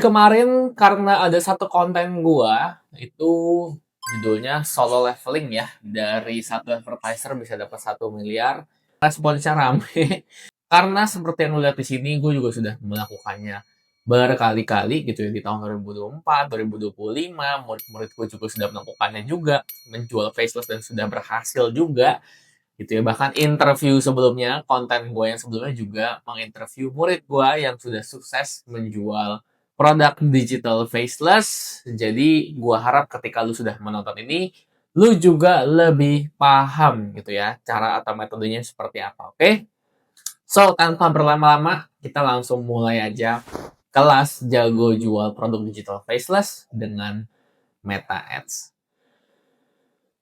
Kemarin karena ada satu konten gua, itu judulnya solo leveling ya, dari satu advertiser bisa dapat 1 miliar. Responsnya rame. Karena seperti yang lu lihat di sini, gue juga sudah melakukannya berkali-kali gitu ya di tahun 2024, 2025, murid-murid gue juga sudah melakukannya juga, menjual faceless dan sudah berhasil juga gitu ya. Bahkan interview sebelumnya, konten gue yang sebelumnya juga menginterview murid gue yang sudah sukses menjual produk digital faceless. Jadi gue harap ketika lu sudah menonton ini, lu juga lebih paham gitu ya cara atau metodenya seperti apa. Oke? So, tanpa berlama-lama, kita langsung mulai aja kelas jago jual produk digital faceless dengan Meta Ads.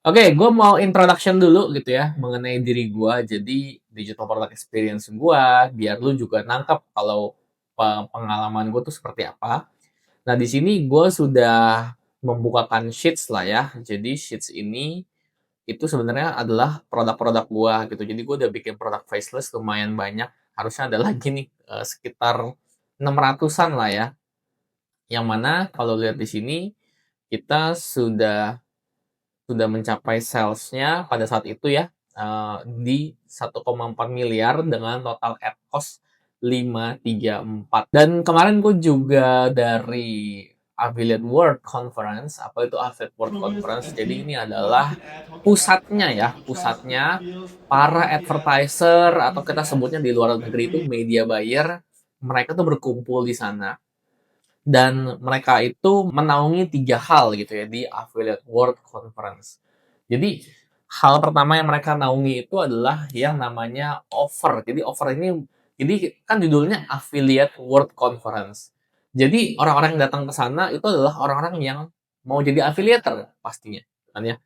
Oke, gue mau introduction dulu gitu ya mengenai diri gue. Jadi digital product experience gue, biar lu juga nangkep kalau pengalaman gue tuh seperti apa. Nah, di sini gue sudah membukakan sheets lah ya. Jadi sheets ini itu sebenarnya adalah produk-produk gue gitu. Jadi gue udah bikin produk faceless lumayan banyak. Harusnya ada lagi nih sekitar 600-an lah ya. Yang mana kalau lihat di sini kita sudah mencapai salesnya pada saat itu ya di 1,4 miliar dengan total ad cost 534. Dan kemarin gue juga dari Affiliate World Conference, apa itu Affiliate World Conference? Jadi ini adalah pusatnya ya, pusatnya para advertiser atau kita sebutnya di luar negeri itu media buyer, mereka tuh berkumpul di sana dan mereka itu menaungi 3 hal gitu ya di Affiliate World Conference. Jadi hal pertama yang mereka naungi itu adalah yang namanya offer. Jadi offer ini, jadi kan judulnya Affiliate World Conference. Jadi orang-orang yang datang ke sana itu adalah orang-orang yang mau jadi affiliator pastinya, kan ya.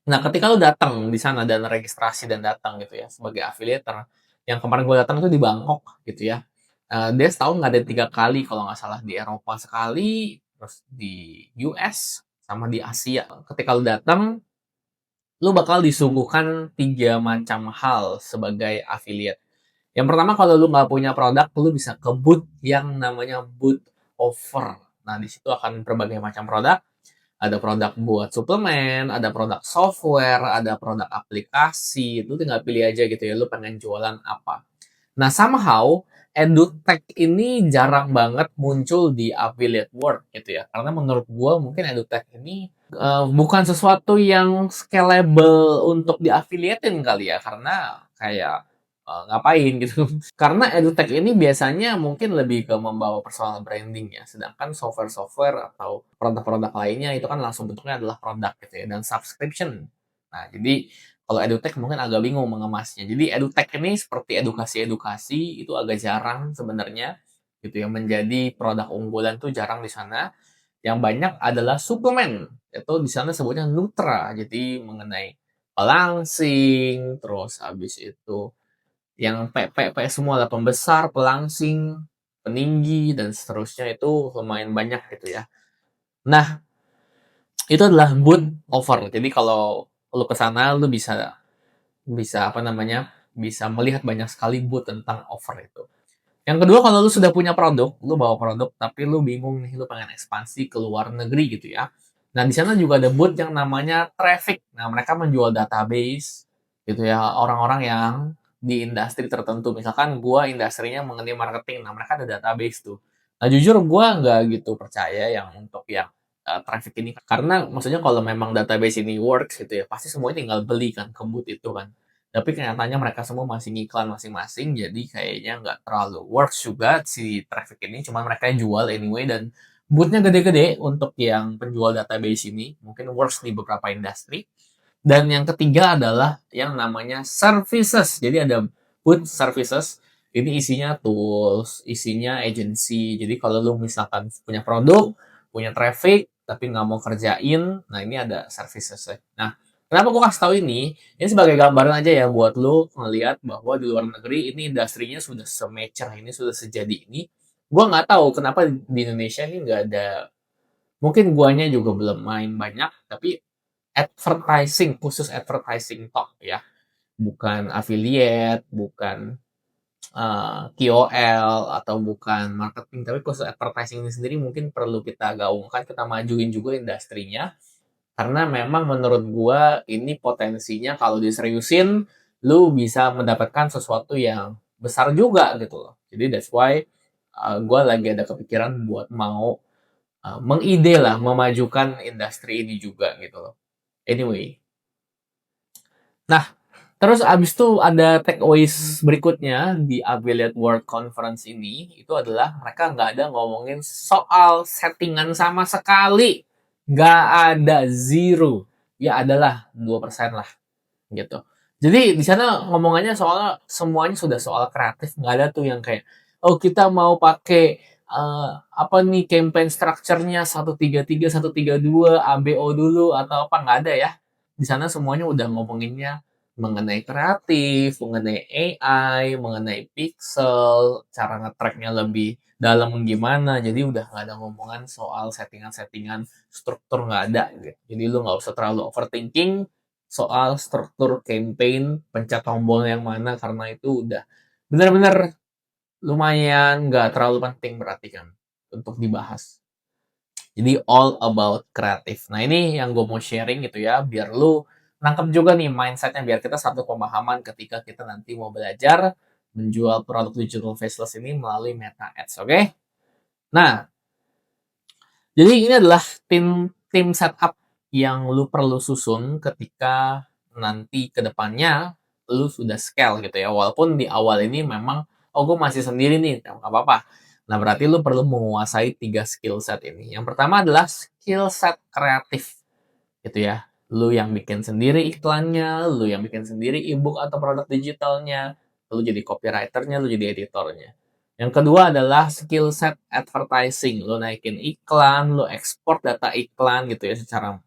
Nah, ketika lu datang di sana dan registrasi dan datang gitu ya sebagai affiliator, yang kemarin gue datang itu di Bangkok gitu ya. Dia setahun ngadain 3 kali kalau nggak salah, di Eropa sekali, terus di US sama di Asia. Ketika lu datang, lu bakal disuguhkan 3 macam hal sebagai affiliate. Yang pertama, kalau lu nggak punya produk, lu bisa ke booth yang namanya booth offer. Nah, di situ akan berbagai macam produk. Ada produk buat suplemen, ada produk software, ada produk aplikasi. Lu tinggal pilih aja gitu ya, lu pengen jualan apa. Nah, somehow edutech ini jarang banget muncul di affiliate world gitu ya. Karena menurut gua mungkin edutech ini bukan sesuatu yang scalable untuk diafiliatin kali ya. Karena kayak ngapain gitu. Karena edutech ini biasanya mungkin lebih ke membawa personal branding ya. Sedangkan software-software atau produk-produk lainnya itu kan langsung bentuknya adalah produk gitu ya dan subscription. Nah, jadi kalau edutech mungkin agak bingung mengemasnya. Jadi edutech ini seperti edukasi-edukasi itu agak jarang sebenarnya gitu ya, menjadi produk unggulan tuh jarang di sana. Yang banyak adalah suplemen. Itu di sana sebutnya Nutra. Jadi mengenai pelangsing, terus habis itu yang P semua lah, pembesar, pelangsing, peninggi dan seterusnya itu lumayan banyak gitu ya. Nah, itu adalah booth offer. Jadi kalau lu ke sana lu bisa bisa apa namanya, bisa melihat banyak sekali booth tentang offer itu. Yang kedua, kalau lu sudah punya produk, lu bawa produk tapi lu bingung nih, lu pengen ekspansi ke luar negeri gitu ya. Nah, di sana juga ada booth yang namanya traffic. Nah, mereka menjual database gitu ya, orang-orang yang di industri tertentu. Misalkan gua industrinya mengenai marketing, nah mereka ada database tuh. Nah, jujur gua nggak gitu percaya yang untuk yang traffic ini, karena maksudnya kalau memang database ini works gitu ya, pasti semuanya tinggal beli kan ke booth itu kan. Tapi kenyataannya mereka semua masih ngiklan masing-masing, jadi kayaknya nggak terlalu works juga si traffic ini, cuma mereka yang jual anyway, dan bootnya gede-gede untuk yang penjual database ini, mungkin works di beberapa industri. Dan yang ketiga adalah yang namanya services, jadi ada boot services, ini isinya tools, isinya agency, jadi kalau lu misalkan punya produk, punya traffic, tapi nggak mau kerjain, nah ini ada services. Nah, kenapa gue kasih tahu ini sebagai gambaran aja ya buat lo ngelihat bahwa di luar negeri ini industrinya sudah semature ini, sudah sejadi ini. Gue nggak tahu kenapa di Indonesia ini nggak ada. Mungkin guanya juga belum main banyak, tapi khusus advertising talk ya. Bukan affiliate, bukan KOL atau bukan marketing, tapi khusus advertising ini sendiri mungkin perlu kita gaungkan, kita majuin juga industrinya. Karena memang menurut gua ini potensinya kalau diseriusin, lu bisa mendapatkan sesuatu yang besar juga gitu loh. Jadi that's why gua lagi ada kepikiran buat mau mengide lah, memajukan industri ini juga gitu loh. Anyway, nah terus abis itu ada takeaways berikutnya di Affiliate World Conference ini, itu adalah mereka nggak ada ngomongin soal settingan sama sekali. Nggak ada, zero. Ya adalah 2% lah gitu. Jadi di sana ngomongannya soal semuanya sudah soal kreatif, nggak ada tuh yang kayak oh kita mau pakai apa nih campaign structure-nya 133 132 ABO dulu atau apa, nggak ada ya. Di sana semuanya udah ngomonginnya mengenai kreatif, mengenai AI, mengenai pixel, cara nge-tracknya lebih dalam gimana. Jadi udah nggak ada ngomongan soal settingan-settingan struktur, nggak ada gitu. Jadi lu nggak usah terlalu overthinking soal struktur campaign, pencet tombol yang mana, karena itu udah benar-benar lumayan nggak terlalu penting berarti kan untuk dibahas. Jadi all about kreatif. Nah ini yang gue mau sharing gitu ya, biar lu nangkep juga nih mindsetnya, biar kita satu pemahaman ketika kita nanti mau belajar menjual produk digital faceless ini melalui Meta Ads, oke? Nah, jadi ini adalah tim setup yang lu perlu susun ketika nanti ke depannya lu sudah scale gitu ya. Walaupun di awal ini memang oh gue masih sendiri nih, nggak apa-apa. Nah, berarti lu perlu menguasai 3 skill set ini. Yang pertama adalah skill set kreatif gitu ya. Lu yang bikin sendiri iklannya, lu yang bikin sendiri ebook atau produk digitalnya, lu jadi copywriternya, lu jadi editornya. Yang kedua adalah skill set advertising. Lu naikin iklan, lu ekspor data iklan gitu ya secara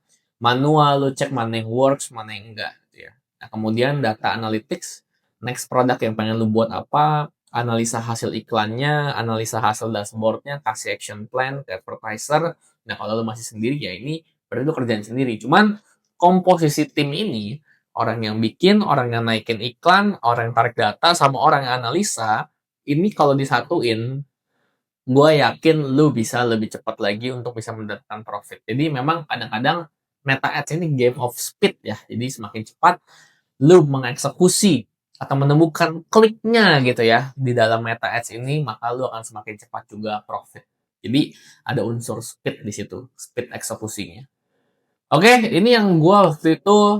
manual, lu cek mana yang works, mana yang enggak gitu ya. Nah, kemudian data analytics, next product yang pengen lu buat apa, analisa hasil iklannya, analisa hasil dashboardnya, kasih action plan ke advertiser. Nah, kalau lu masih sendiri ya ini berarti lu kerjaan sendiri. Cuman komposisi tim ini, orang yang bikin, orang yang naikin iklan, orang yang tarik data, sama orang yang analisa, ini kalau disatuin, gue yakin lu bisa lebih cepat lagi untuk bisa mendapatkan profit. Jadi memang kadang-kadang Meta Ads ini game of speed ya. Jadi semakin cepat lu mengeksekusi atau menemukan kliknya gitu ya di dalam Meta Ads ini, maka lu akan semakin cepat juga profit. Jadi ada unsur speed di situ, speed eksekusinya. Oke, ini yang gue waktu itu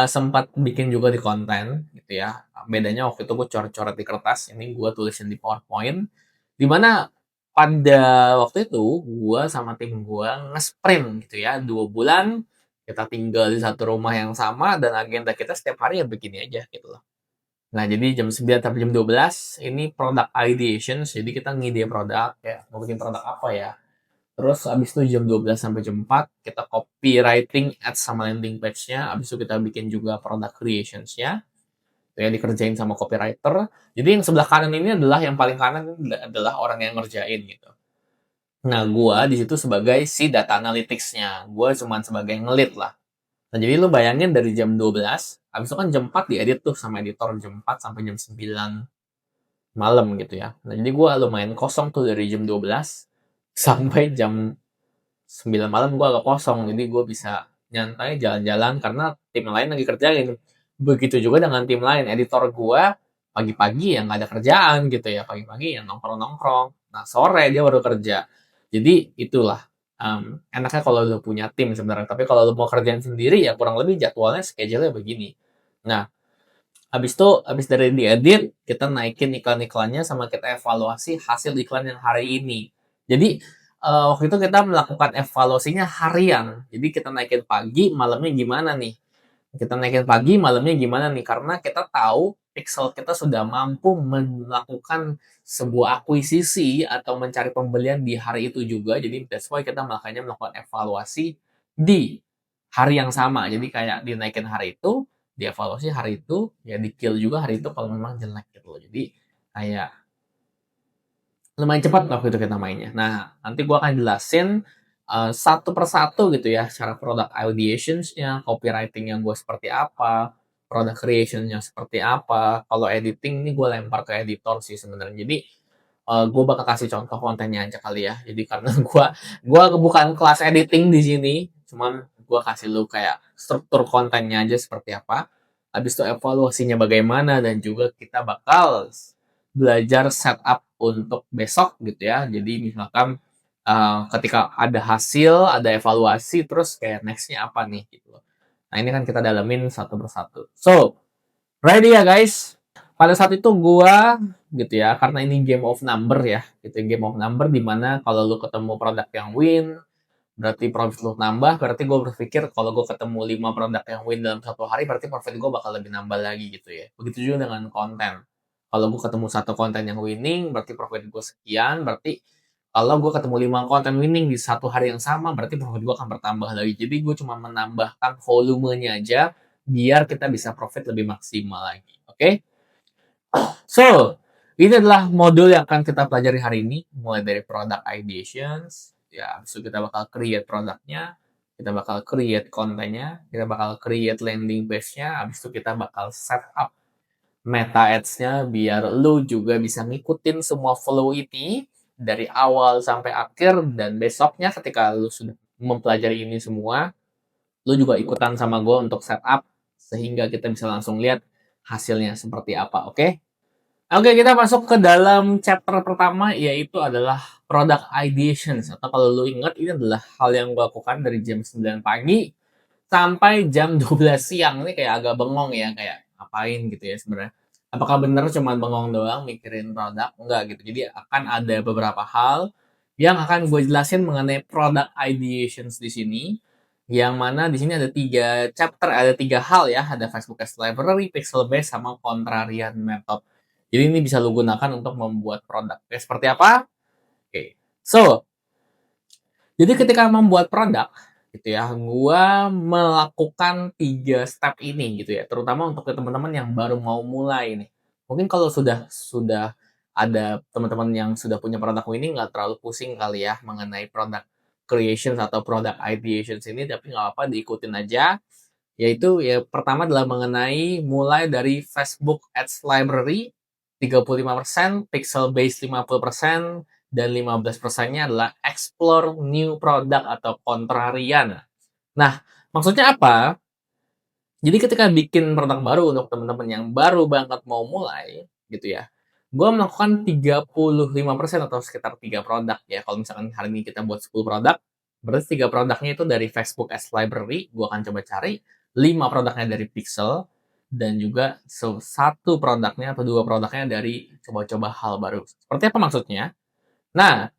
sempat bikin juga di konten gitu ya. Bedanya waktu itu gue coret-coret di kertas, ini gue tulisin di PowerPoint. Dimana pada waktu itu gue sama tim gue nge-sprint gitu ya, 2 bulan kita tinggal di satu rumah yang sama dan agenda kita setiap hari ya begini aja gitu loh. Nah, jadi jam 9 sampai jam 12 ini product ideation, jadi kita ngide produk ya, mau bikin produk apa ya. Terus abis itu jam 12 sampai jam 4 kita copywriting ads sama landing page-nya. Abis itu kita bikin juga product creations-nya. Itu ya dikerjain sama copywriter. Jadi yang sebelah kanan ini adalah yang paling kanan adalah orang yang ngerjain gitu. Nah, gua di situ sebagai si data analytics-nya. Gua cuma sebagai ngelit lah. Nah, jadi lu bayangin dari jam 12, abis itu kan jam 4 diedit tuh sama editor jam 4 sampai jam 9 malam gitu ya. Nah, jadi gua lumayan kosong tuh dari jam 12 sampai jam 9 malam gue agak kosong, jadi gue bisa nyantai jalan-jalan karena tim lain lagi kerjain. Begitu juga dengan tim lain, editor gue pagi-pagi yang nggak ada kerjaan gitu ya, pagi-pagi yang nongkrong-nongkrong. Nah, sore dia baru kerja. Jadi itulah enaknya kalau lu punya tim sebenarnya. Tapi kalau lu mau kerjaan sendiri ya kurang lebih jadwalnya schedule-nya begini. Nah, habis dari diedit, kita naikin iklan-iklannya sama kita evaluasi hasil iklan yang hari ini. Jadi waktu itu kita melakukan evaluasinya harian. Jadi kita naikin pagi, malamnya gimana nih? Kita naikin pagi, malamnya gimana nih? Karena kita tahu pixel kita sudah mampu melakukan sebuah akuisisi atau mencari pembelian di hari itu juga. Jadi that's why kita makanya melakukan evaluasi di hari yang sama. Jadi kayak dinaikin hari itu, dievaluasi hari itu, ya di kill juga hari itu kalau memang jelek gitu loh. Jadi kayak lumayan cepat waktu itu kita mainnya. Nah, nanti gue akan jelasin satu persatu gitu ya, cara product ideationsnya, copywriting yang gue seperti apa, product creation-nya seperti apa. Kalau editing ini gue lempar ke editor sih sebenarnya. Jadi gue bakal kasih contoh kontennya aja kali ya. Jadi karena gue bukan kelas editing di sini, cuman gue kasih lu kayak struktur kontennya aja seperti apa. Habis itu evaluasinya bagaimana dan juga kita bakal belajar setup untuk besok gitu ya. Jadi misalkan ketika ada hasil, ada evaluasi, terus kayak nextnya apa nih gitu loh. Nah ini kan kita dalamin satu persatu. So, ready ya guys? Pada saat itu gua gitu ya, karena ini game of number ya, gitu game of number di mana kalau lu ketemu produk yang win, berarti profit lu nambah, berarti gue berpikir kalau gue ketemu 5 produk yang win dalam satu hari, berarti profit gue bakal lebih nambah lagi gitu ya. Begitu juga dengan konten. Kalau gue ketemu satu konten yang winning, berarti profit gue sekian, berarti kalau gue ketemu 5 konten winning di satu hari yang sama, berarti profit gue akan bertambah lagi. Jadi gue cuma menambahkan volumenya aja, biar kita bisa profit lebih maksimal lagi. Oke? So, ini adalah modul yang akan kita pelajari hari ini, mulai dari product ideations, ya, habis itu kita bakal create produknya, kita bakal create kontennya, kita bakal create landing page-nya, habis itu kita bakal set up meta ads-nya biar lu juga bisa ngikutin semua flow ini dari awal sampai akhir dan besoknya ketika lu sudah mempelajari ini semua, lu juga ikutan sama gue untuk setup sehingga kita bisa langsung lihat hasilnya seperti apa, oke? Oke, kita masuk ke dalam chapter pertama yaitu adalah product ideations atau kalau lu ingat ini adalah hal yang gue lakukan dari jam 9 pagi sampai jam 12 siang. Ini kayak agak bengong ya, kayak ngapain gitu ya sebenarnya. Apakah benar cuma bengong doang mikirin produk? Enggak gitu. Jadi akan ada beberapa hal yang akan gue jelasin mengenai product ideations di sini. Yang mana di sini ada 3 chapter, ada 3 hal ya. Ada Facebook Ads Library, Pixel Base, sama Contrarian Method. Jadi ini bisa lu gunakan untuk membuat produk. Oke, seperti apa? Oke. So, jadi ketika membuat produk gitu ya, gua melakukan 3 step ini gitu ya, terutama untuk ke teman-teman yang baru mau mulai nih. Mungkin kalau sudah ada teman-teman yang sudah punya produk ini nggak terlalu pusing kali ya mengenai product creation atau product ideation ini, tapi nggak apa-apa diikutin aja. Yaitu ya pertama adalah mengenai mulai dari Facebook Ads Library 35%, Pixel Base 50%, dan 15%-nya adalah explore new product atau kontrarian. Nah, maksudnya apa? Jadi ketika bikin produk baru untuk teman-teman yang baru banget mau mulai, gitu ya, gue melakukan 35% atau sekitar 3 produk ya. Kalau misalkan hari ini kita buat 10 produk, berarti 3 produknya itu dari Facebook Ads Library, gue akan coba cari 5 produknya dari Pixel, dan juga satu produknya atau 2 produknya dari coba-coba hal baru. Seperti apa maksudnya? Nah,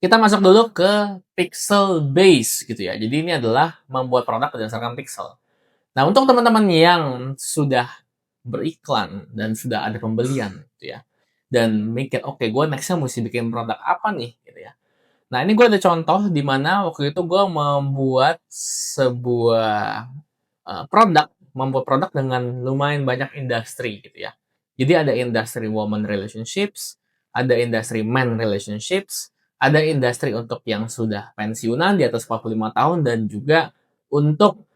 kita masuk dulu ke Pixel Base gitu ya. Jadi ini adalah membuat produk berdasarkan pixel. Nah, untuk teman-teman yang sudah beriklan dan sudah ada pembelian gitu ya, dan mikir, oke, gue nextnya mesti bikin produk apa nih gitu ya. Nah, ini gue ada contoh di mana waktu itu gue membuat sebuah membuat produk dengan lumayan banyak industri gitu ya. Jadi ada industri woman relationships, ada industri men relationships, ada industri untuk yang sudah pensiunan di atas 45 tahun, dan juga untuk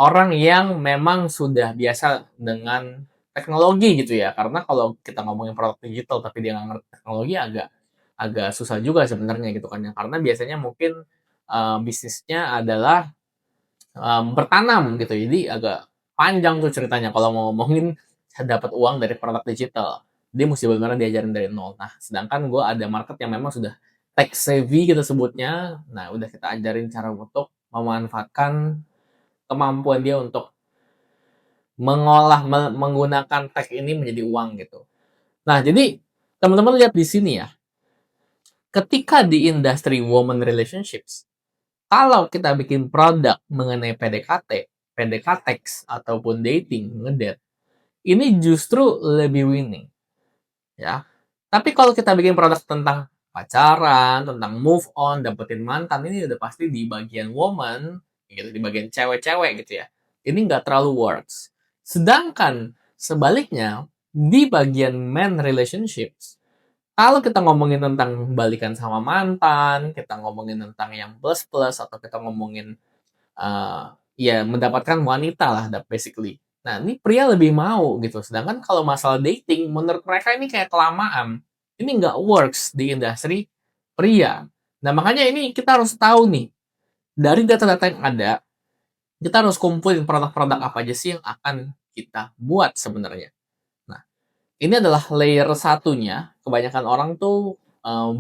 orang yang memang sudah biasa dengan teknologi gitu ya. Karena kalau kita ngomongin produk digital tapi dia nggak ngerti teknologi, agak agak susah juga sebenarnya gitu kan ya. Karena biasanya mungkin bisnisnya adalah bertanam gitu. Jadi agak panjang tuh ceritanya kalau mau ngomongin dapat uang dari produk digital. Dia mesti benar-benar diajarin dari nol. Nah, sedangkan gue ada market yang memang sudah tech savvy kita sebutnya. Nah, udah kita ajarin cara untuk memanfaatkan kemampuan dia untuk mengolah menggunakan tech ini menjadi uang gitu. Nah, jadi teman-teman lihat di sini ya. Ketika di industri woman relationships, kalau kita bikin produk mengenai PDKT, PDKTX ataupun dating, ngedate, ini justru lebih winning, ya. Tapi kalau kita bikin produk tentang pacaran, tentang move on, dapetin mantan, ini udah pasti di bagian woman, gitu, di bagian cewek-cewek gitu ya. Ini nggak terlalu works. Sedangkan sebaliknya, di bagian men relationships, kalau kita ngomongin tentang balikan sama mantan, kita ngomongin tentang yang plus-plus, atau kita ngomongin uh, ya mendapatkan wanita lah basically. Nah, ini pria lebih mau gitu. Sedangkan kalau masalah dating, menurut mereka ini kayak kelamaan. Ini nggak works di industri pria. Nah, makanya ini kita harus tahu nih, dari data-data yang ada, kita harus kumpulin produk-produk apa aja sih yang akan kita buat sebenarnya. Nah, ini adalah layer satunya. Kebanyakan orang tuh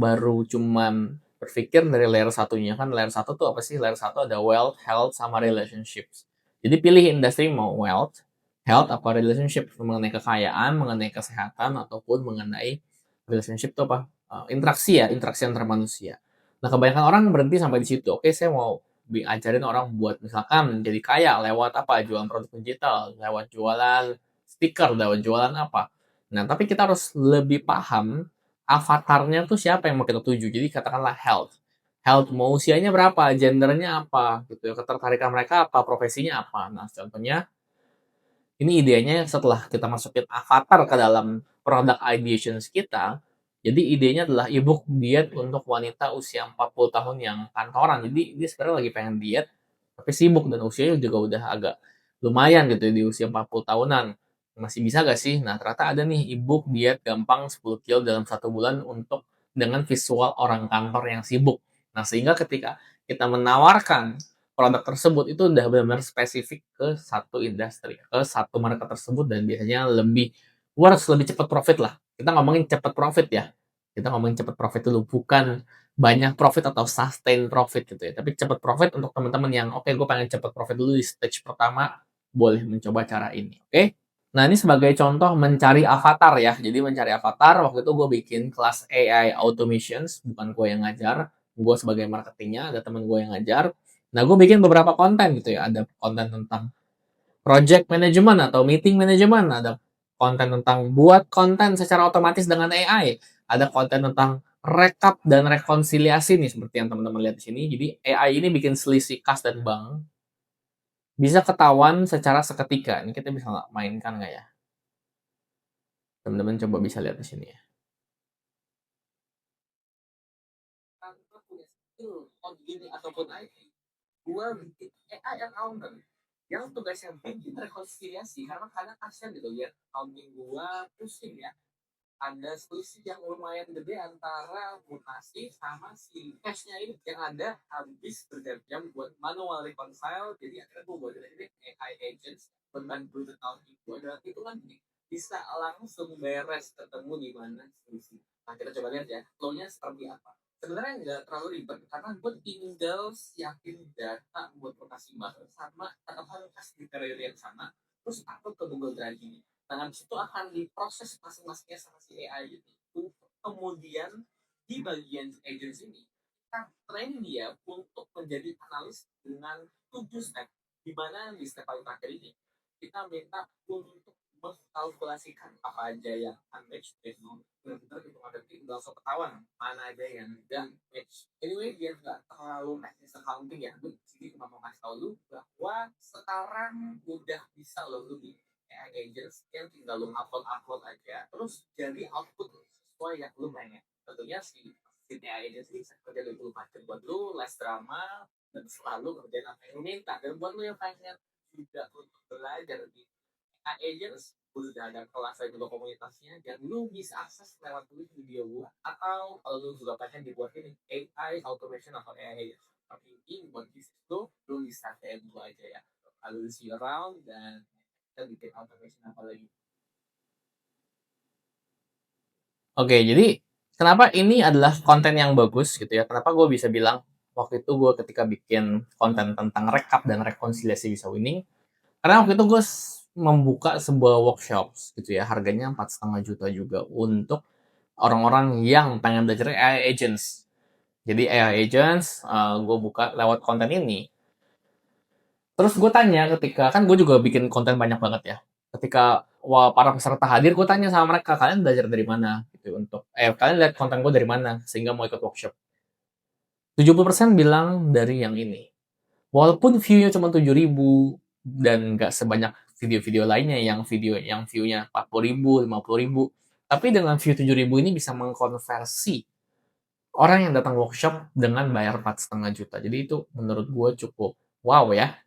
baru cuman berpikir dari layer satunya. Kan layer satu tuh apa sih? Layer satu ada wealth, health, sama relationships. Jadi pilih industri mau wealth, health, apa relationship. Mengenai kekayaan, mengenai kesehatan, ataupun mengenai relationship itu apa? Interaksi ya, interaksi antar manusia. Nah, kebanyakan orang berhenti sampai di situ. Oke, saya mau ajarin orang buat misalkan jadi kaya lewat apa? Jualan produk digital, lewat jualan stiker, lewat jualan apa. Nah, tapi kita harus lebih paham avatarnya tuh siapa yang mau kita tuju. Jadi katakanlah health. Health mau usianya berapa, gendernya apa, gitu ya, ketertarikan mereka apa, profesinya apa. Nah, contohnya ini idenya setelah kita masukin avatar ke dalam product ideations kita, jadi idenya adalah ebook diet untuk wanita usia 40 tahun yang kantoran. Jadi dia sebenarnya lagi pengen diet, tapi sibuk dan usianya juga udah agak lumayan gitu ya, di usia 40 tahunan. Masih bisa gak sih? Nah, ternyata ada nih ebook diet gampang 10 kilo dalam 1 bulan untuk dengan visual orang kantor yang sibuk. Nah, sehingga ketika kita menawarkan produk tersebut itu udah benar-benar spesifik ke satu industri, ke satu market tersebut dan biasanya lebih worth, lebih cepat profit lah. Kita ngomongin cepat profit ya. Kita ngomongin cepat profit dulu, bukan banyak profit atau sustain profit gitu ya. Tapi cepat profit untuk teman-teman yang oke, gue pengen cepat profit dulu di stage pertama, boleh mencoba cara ini. Oke. Nah, ini sebagai contoh mencari avatar ya. Jadi mencari avatar, waktu itu gue bikin kelas AI Automations, bukan gue yang ngajar. Gue sebagai marketingnya, ada teman gue yang ngajar. Nah, gue bikin beberapa konten gitu ya. Ada konten tentang project management atau meeting management. Ada konten tentang buat konten secara otomatis dengan AI. Ada konten tentang rekap dan rekonsiliasi nih, seperti yang teman-teman lihat di sini. Jadi AI ini bikin selisih kas dan bank bisa ketahuan secara seketika. Ini kita bisa nggak mainkan nggak ya? Teman-teman coba bisa lihat di sini ya. Tanpa punya skill coding ataupun IT, gue bikin AI accountant yang tugasnya bikin rekonsiliasi, karena kadang kasihan gitu lihat accounting gue pusing ya, ada selisih yang lumayan gede antara mutasi sama si cashnya ini yang ada habis berjam-jam buat manual reconcile. Jadi akhirnya gue buat ini AI agents membantu accounting gue, dan itu kan bisa langsung beres ketemu di mana selisih. Nah, kita coba lihat ya flow-nya seperti apa. Sebenarnya nggak terlalu ribet karena gue tinggal siapin data buat rotasi bareng sama catatan kasih di periode yang sama, terus upload ke Google Drive ini. Nah, habis itu akan diproses masing-masingnya sama si AI itu. Kemudian di bagian agents ini kita train dia untuk menjadi analis dengan 7 step. Di mana di step paling terakhir ini kita minta untuk mengkalkulasikan apa aja yang unmatched dengan benar-benar itu ada tim langsung ketahuan mana aja yang tidak match. Anyway, dia nggak terlalu teknis accounting ya. Jadi cuma mau kasih tahu lu bahwa sekarang udah bisa lo lebih AI agents yang tinggal lu upload aja, terus jadi output sesuai yang lu pengen. Tentunya si AI agents ini bisa kerja 24 jam buat lu, less drama, dan selalu kerjain apa yang lu minta. Dan buat lu yang pengen juga untuk belajar di AI agents, udah ada kelas dan juga komunitasnya, dan lu bisa akses lewat tulis video gua, atau kalau lu juga pengen dibuat ini AI automation atau AI agents. Tapi ini buat bisnis lu bisa DM gua aja ya. I'll see you around, dan kita bikin automation apa lagi. Oke, jadi kenapa ini adalah konten yang bagus gitu ya? Kenapa gue bisa bilang waktu itu gue ketika bikin konten tentang rekap dan rekonsiliasi bisa winning? Karena waktu itu gue membuka sebuah workshops gitu ya, harganya 4,5 juta juga untuk orang-orang yang pengen belajar AI agents. Jadi AI agents gue buka lewat konten ini. Terus gue tanya ketika, kan gue juga bikin konten banyak banget ya. Ketika para peserta hadir, gue tanya sama mereka, kalian belajar dari mana? Gitu untuk, kalian lihat konten gue dari mana sehingga mau ikut workshop. 70% bilang dari yang ini. Walaupun view-nya cuma 7.000 dan nggak sebanyak video-video lainnya yang view-nya 40.000, 50.000, tapi dengan view 7.000 ini bisa mengkonversi orang yang datang workshop dengan bayar 4,5 juta. Jadi itu menurut gue cukup wow ya.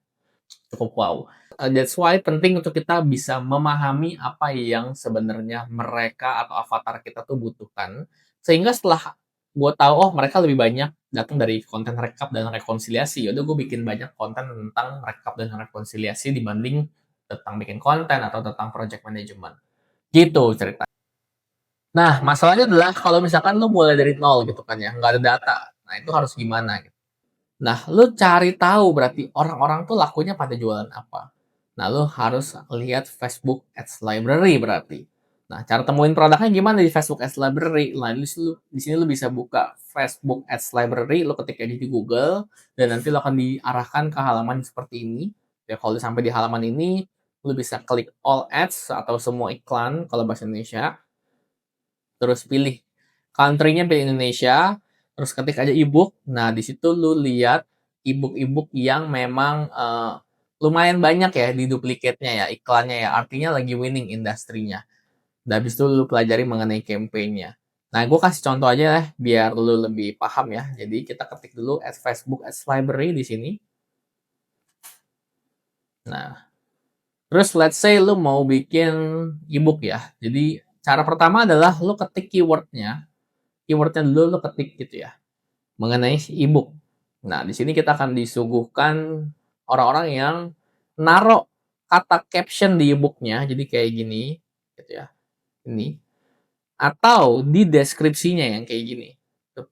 cukup wow. That's why penting untuk kita bisa memahami apa yang sebenarnya mereka atau avatar kita tuh butuhkan. Sehingga setelah gue tahu, oh mereka lebih banyak datang dari konten rekap dan rekonsiliasi, yaudah gue bikin banyak konten tentang rekap dan rekonsiliasi dibanding tentang bikin konten atau tentang project management. Gitu cerita. Nah, masalahnya adalah kalau misalkan lu mulai dari nol gitu kan ya, nggak ada data. Nah, itu harus gimana gitu. Nah, lu cari tahu berarti orang-orang tuh lakunya pada jualan apa. Nah, lu harus lihat Facebook Ads Library berarti. Nah, cara temuin produknya gimana di Facebook Ads Library? Nah, di sini lu bisa buka Facebook Ads Library, lu ketik aja di Google, dan nanti lu akan diarahkan ke halaman seperti ini. Ya, kalau sampai di halaman ini, lu bisa klik All Ads atau semua iklan kalau bahasa Indonesia. Terus pilih country-nya pilih Indonesia, terus ketik aja ebook. Nah, di situ lu lihat ebook-ebook yang memang lumayan banyak ya di duplikatnya ya, iklannya ya. Artinya lagi winning industrinya. Dan habis itu lu pelajari mengenai campaign-nya. Nah, gue kasih contoh aja ya, biar lu lebih paham ya. Jadi kita ketik dulu at Facebook Ads Library di sini. Nah, terus let's say lu mau bikin ebook ya. Jadi cara pertama adalah lu ketik keywordnya. Keywordnya dulu lu ketik gitu ya. Mengenai e-book. Nah, di sini kita akan disuguhkan orang-orang yang naruh kata caption di e-booknya, jadi kayak gini, gitu ya. Ini atau di deskripsinya yang kayak gini.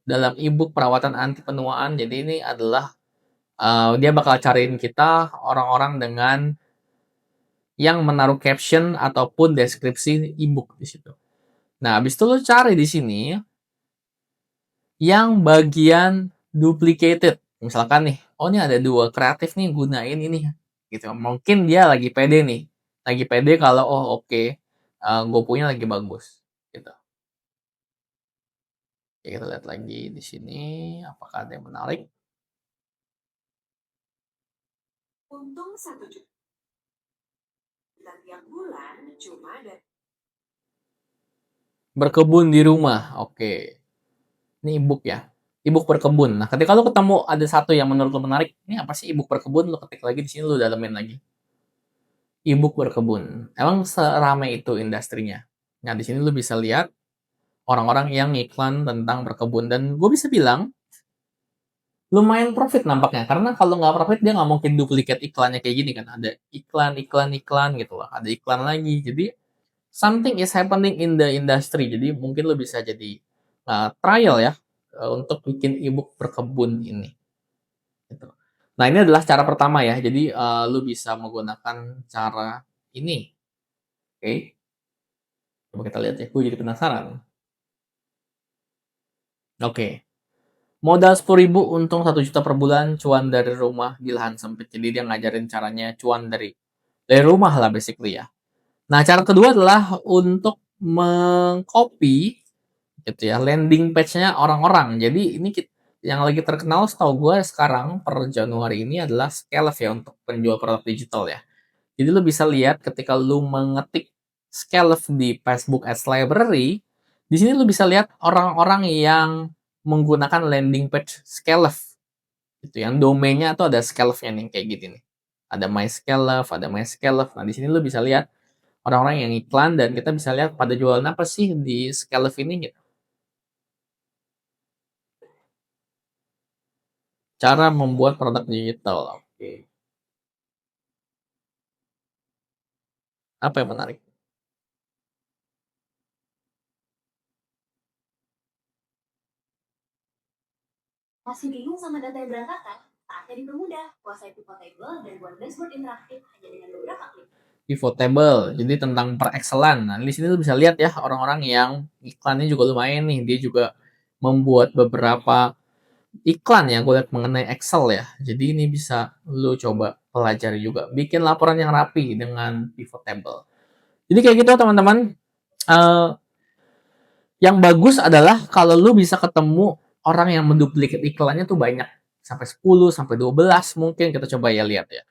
Dalam e-book perawatan anti penuaan, jadi ini adalah dia bakal cariin kita orang-orang dengan yang menaruh caption ataupun deskripsi e-book di situ. Nah, habis itu lo cari di sini yang bagian duplicated. Misalkan nih, oh ini ada dua kreatif nih gunain ini gitu. Mungkin dia lagi pede nih. Lagi pede kalau oh oke, gue punya lagi bagus gitu. Oke, kita lihat lagi di sini apakah ada yang menarik. Untung 1 juta tiap bulan cuma dari berkebun di rumah. Oke. Ini ebook ya. Ebook berkebun. Nah, ketika lu ketemu ada satu yang menurut lu menarik, ini apa sih ebook berkebun? Lu ketik lagi di sini lu dalemin lagi. E-book berkebun. Emang seramai itu industrinya. Nah, di sini lu bisa lihat orang-orang yang iklan tentang berkebun. Dan gue bisa bilang, lumayan profit nampaknya. Karena kalau nggak profit, dia nggak mungkin duplikat iklannya kayak gini kan. Ada iklan, iklan, iklan gitu loh. Ada iklan lagi. Jadi, something is happening in the industry. Jadi, mungkin lu bisa jadi trial ya untuk bikin e-book berkebun ini. Gitu. Nah, ini adalah cara pertama ya. Jadi, lu bisa menggunakan cara ini. Oke. Coba kita lihat ya, gue jadi penasaran. Oke, modal 10.000 untung 1 juta per bulan, cuan dari rumah di lahan sempit. Jadi dia ngajarin caranya cuan dari rumah lah basically ya. Nah, cara kedua adalah untuk mengcopy gitu ya landing page-nya orang-orang. Jadi ini yang lagi terkenal setahu gue sekarang per Januari ini adalah Scale ya untuk penjual produk digital ya. Jadi lu bisa lihat ketika lu mengetik Scale di Facebook Ads Library, di sini lu bisa lihat orang-orang yang menggunakan landing page Scale itu yang domainnya tuh ada Scale-nya nih kayak gini nih. Ada My Scale, ada My Scale. Nah, di sini lu bisa lihat orang-orang yang iklan dan kita bisa lihat pada jualan apa sih di Scale ini gitu. Cara membuat produk digital. Oke. Apa yang menarik? Masih bingung sama data yang berantakan? Saatnya dipermudah. Kuasai Pivotable dan buat dashboard interaktif hanya dengan beberapa klik. Pivotable, jadi tentang per Excelan. Nah, di sini lu bisa lihat ya orang-orang yang iklannya juga lumayan nih. Dia juga membuat beberapa iklan yang gue lihat mengenai Excel ya. Jadi ini bisa lu coba pelajari juga. Bikin laporan yang rapi dengan Pivotable. Jadi kayak gitu teman-teman. Uh, yang bagus adalah kalau lu bisa ketemu orang yang menduplikat iklannya tuh banyak. Sampai 10, sampai 12 mungkin kita coba ya lihat ya.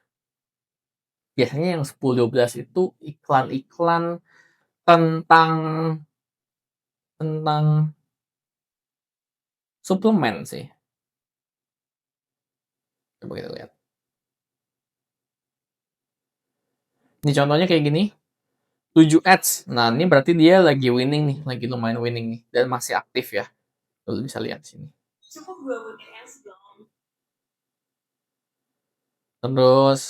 Biasanya yang 10-12 itu iklan-iklan tentang tentang suplemen sih. Coba kita lihat. Ini contohnya kayak gini, 7 ads. Nah, ini berarti dia lagi winning nih, lagi lumayan winning nih, dan masih aktif ya. Lu bisa lihat sini. Terus,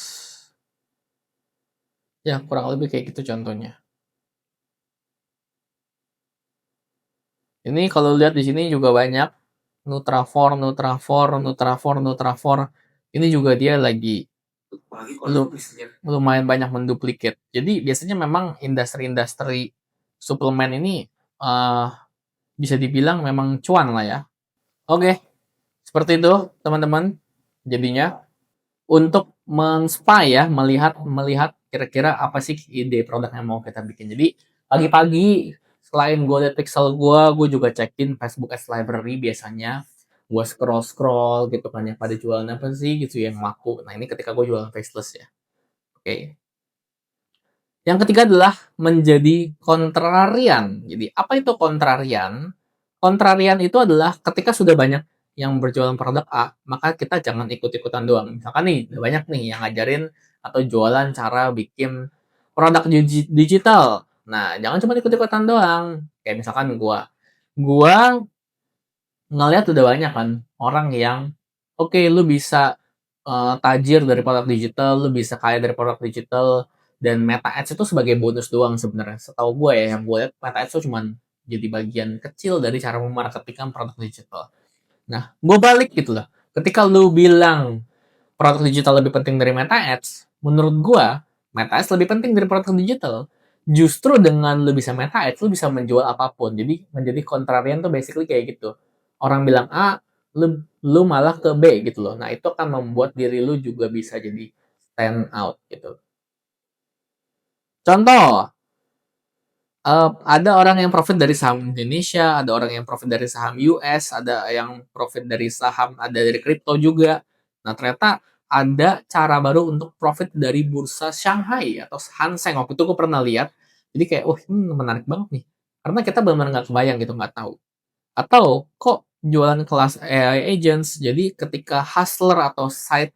ya kurang lebih kayak gitu contohnya. Ini kalau lihat di sini juga banyak Nutrafort, Nutrafort, Nutrafort, Nutrafort. Ini juga dia lagi lumayan banyak menduplikat. Jadi biasanya memang industri-industri suplemen ini uh, bisa dibilang memang cuan lah ya. Oke, seperti itu teman-teman. Jadinya untuk men-spy ya, melihat melihat kira-kira apa sih ide produk yang mau kita bikin. Jadi pagi-pagi selain gue liat pixel gue juga cekin Facebook Ads Library biasanya. Gue scroll-scroll gitu kan, yang pada jualan apa sih gitu yang laku. Nah ini ketika gue jualan faceless ya. Oke. Yang ketiga adalah menjadi kontrarian. Jadi apa itu kontrarian? Kontrarian itu adalah ketika sudah banyak yang berjualan produk A, maka kita jangan ikut-ikutan doang. Misalkan nih, udah banyak nih yang ngajarin atau jualan cara bikin produk digital. Nah, jangan cuma ikut-ikutan doang. Kayak misalkan gua ngeliat udah banyak kan orang yang oke, lu bisa tajir dari produk digital, lu bisa kaya dari produk digital, dan Meta Ads itu sebagai bonus doang sebenarnya. Setahu gue ya, yang gue lihat Meta Ads itu cuma jadi bagian kecil dari cara memarketingkan produk digital. Nah, gue balik gitu loh. Ketika lu bilang produk digital lebih penting dari Meta Ads, menurut gue Meta Ads lebih penting dari produk digital. Justru dengan lu bisa Meta Ads, lu bisa menjual apapun. Jadi menjadi kontrarian tuh basically kayak gitu. Orang bilang A, lu malah ke B gitu loh. Nah, itu akan membuat diri lu juga bisa jadi stand out gitu. Contoh, ada orang yang profit dari saham Indonesia, ada orang yang profit dari saham US, ada yang profit dari saham, ada dari kripto juga. Nah, ternyata ada cara baru untuk profit dari bursa Shanghai atau Hang Seng. Waktu itu gue pernah lihat. Jadi kayak, wah ini menarik banget nih. Karena kita benar-benar nggak kebayang gitu, nggak tahu. Atau kok jualan kelas AI agents, jadi ketika hustler atau side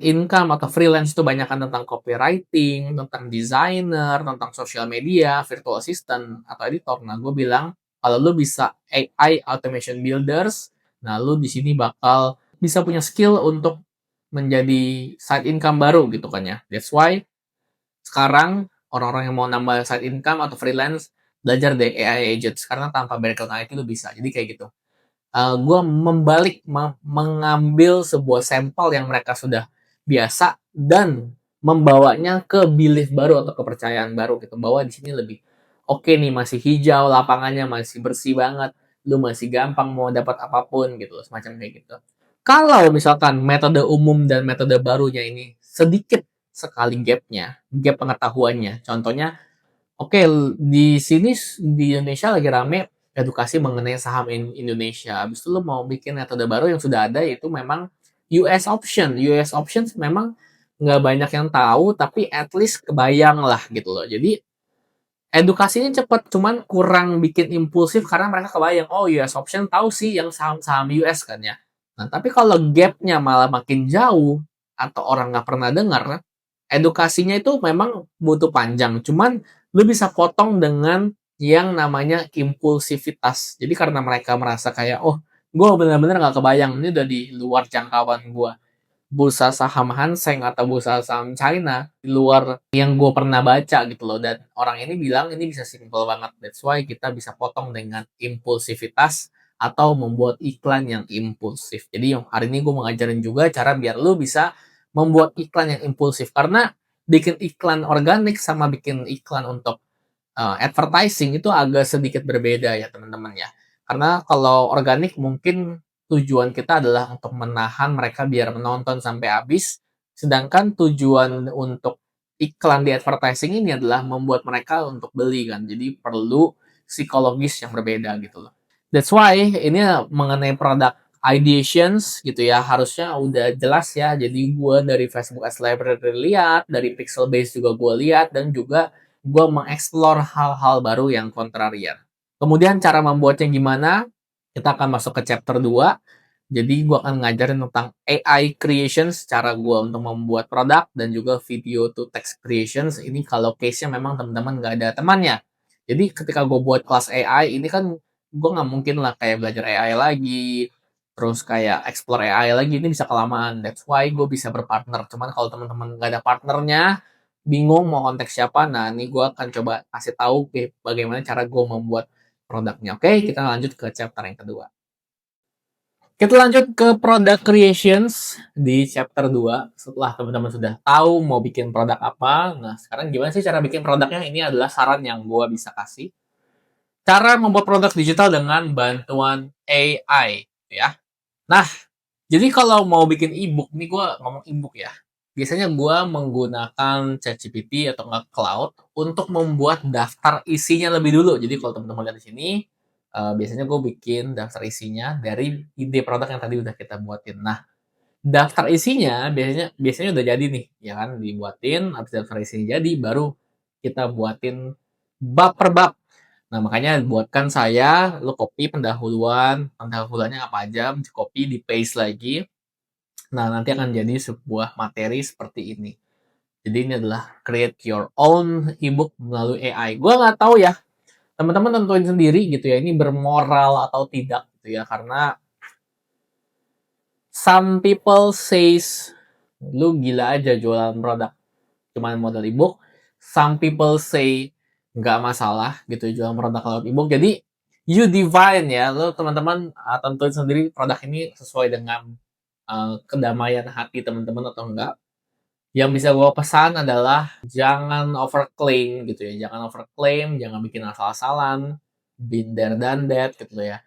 income atau freelance itu banyak kan tentang copywriting, tentang designer, tentang social media, virtual assistant, atau editor. Nah, gue bilang, kalau lu bisa AI automation builders, nah lu di sini bakal bisa punya skill untuk menjadi side income baru gitu kan ya. That's why sekarang orang-orang yang mau nambah side income atau freelance, belajar deh AI agents, karena tanpa background IT lu bisa. Jadi kayak gitu. Gue membalik mengambil sebuah sampel yang mereka sudah biasa dan membawanya ke belief baru atau kepercayaan baru gitu, bahwa di sini lebih oke nih, masih hijau lapangannya, masih bersih banget, lu masih gampang mau dapat apapun gitu loh, semacam kayak gitu. Kalau misalkan metode umum dan metode barunya ini sedikit sekali gap pengetahuannya, contohnya oke, di sini di Indonesia lagi rame edukasi mengenai saham Indonesia. Habis itu lo mau bikin metode baru yang sudah ada, itu memang US option. US options memang nggak banyak yang tahu, tapi at least kebayang lah gitu loh. Jadi edukasinya cepat, cuman kurang bikin impulsif karena mereka kebayang, oh US option tahu sih yang saham-saham US kan ya. Nah, tapi kalau gapnya malah makin jauh atau orang nggak pernah dengar, edukasinya itu memang butuh panjang. Cuman lu bisa potong dengan yang namanya impulsivitas. Jadi karena mereka merasa kayak, oh, gue benar-benar nggak kebayang, ini udah di luar jangkauan gue. Bursa saham Hang Seng atau bursa saham China di luar yang gue pernah baca gitu loh, dan orang ini bilang ini bisa simple banget. That's why kita bisa potong dengan impulsivitas atau membuat iklan yang impulsif. Jadi yang hari ini gue mau ngajarin juga cara biar lu bisa membuat iklan yang impulsif, karena bikin iklan organik sama bikin iklan untuk advertising itu agak sedikit berbeda ya teman-teman ya. Karena kalau organik mungkin tujuan kita adalah untuk menahan mereka biar menonton sampai habis, sedangkan tujuan untuk iklan di advertising ini adalah membuat mereka untuk beli kan. Jadi perlu psikologis yang berbeda gitu loh. That's why ini mengenai produk ideations gitu ya, harusnya udah jelas ya. Jadi gue dari Facebook Ads Library lihat, dari Pixel Base juga gue lihat, dan juga gue mengeksplor hal-hal baru yang kontrarian. Kemudian cara membuatnya gimana? Kita akan masuk ke chapter 2. Jadi gue akan ngajarin tentang AI creations, cara gue untuk membuat produk, dan juga video to text creations. Ini kalau case-nya memang teman-teman nggak ada temannya. Jadi ketika gue buat kelas AI, ini kan gue nggak mungkin lah kayak belajar AI lagi, terus kayak explore AI lagi, ini bisa kelamaan. That's why gue bisa berpartner. Cuman kalau teman-teman nggak ada partnernya, bingung mau kontak siapa, nah ini gue akan coba kasih tahu bagaimana cara gue membuat produknya. Oke, kita lanjut ke chapter yang kedua. Kita lanjut ke product creations di chapter 2. Setelah teman-teman sudah tahu mau bikin produk apa, nah sekarang gimana sih cara bikin produknya? Ini adalah saran yang gue bisa kasih. Cara membuat produk digital dengan bantuan AI, ya. Nah, jadi kalau mau bikin ebook, nih gue ngomong ebook ya. Biasanya gue menggunakan ChatGPT atau nggak Cloud untuk membuat daftar isinya lebih dulu. Jadi kalau teman-teman lihat di sini, biasanya gue bikin daftar isinya dari ide produk yang tadi udah kita buatin. Nah, daftar isinya biasanya biasanya udah jadi nih, ya kan? Dibuatin, habis daftar isinya jadi, baru kita buatin bab per bab. Nah, makanya buatkan saya, lo copy pendahuluannya apa aja, copy, di paste lagi. Nah, nanti akan jadi sebuah materi seperti ini. Jadi ini adalah create your own ebook melalui AI. Gue nggak tahu ya, teman-teman tentuin sendiri gitu ya, ini bermoral atau tidak gitu ya, karena some people says lu gila aja jualan produk cuman modal ebook. Some people say nggak masalah gitu jualan produk lewat ebook. Jadi you divine ya, lu teman-teman tentuin sendiri produk ini sesuai dengan kedamaian hati teman-teman atau enggak. Yang bisa gue pesan adalah jangan overclaim gitu ya, jangan overclaim, jangan bikin asal-asalan, been there done that gitu ya.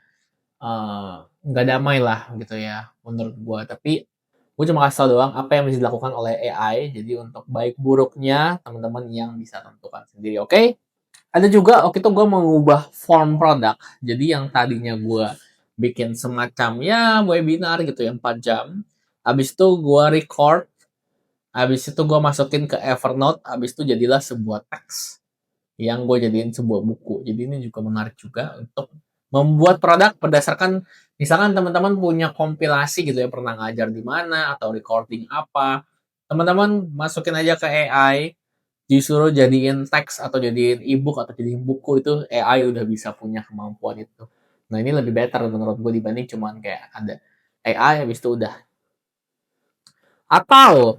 Nggak damai lah gitu ya menurut gue. Tapi gue cuma kasih tau doang apa yang bisa dilakukan oleh AI. Jadi untuk baik buruknya teman-teman yang bisa tentukan sendiri. Oke? Ada juga waktu itu gue mengubah form produk. Jadi yang tadinya gue bikin semacam ya webinar gitu ya 4 jam. Habis itu gue record. Habis itu gue masukin ke Evernote. Habis itu jadilah sebuah teks yang gue jadiin sebuah buku. Jadi ini juga menarik juga untuk membuat produk berdasarkan misalkan teman-teman punya kompilasi gitu ya, pernah ngajar di mana atau recording apa. Teman-teman masukin aja ke AI, disuruh jadiin teks atau jadiin ebook atau jadiin buku, itu AI udah bisa punya kemampuan itu. Nah, ini lebih better menurut gue dibanding cuman kayak ada AI habis itu udah. Atau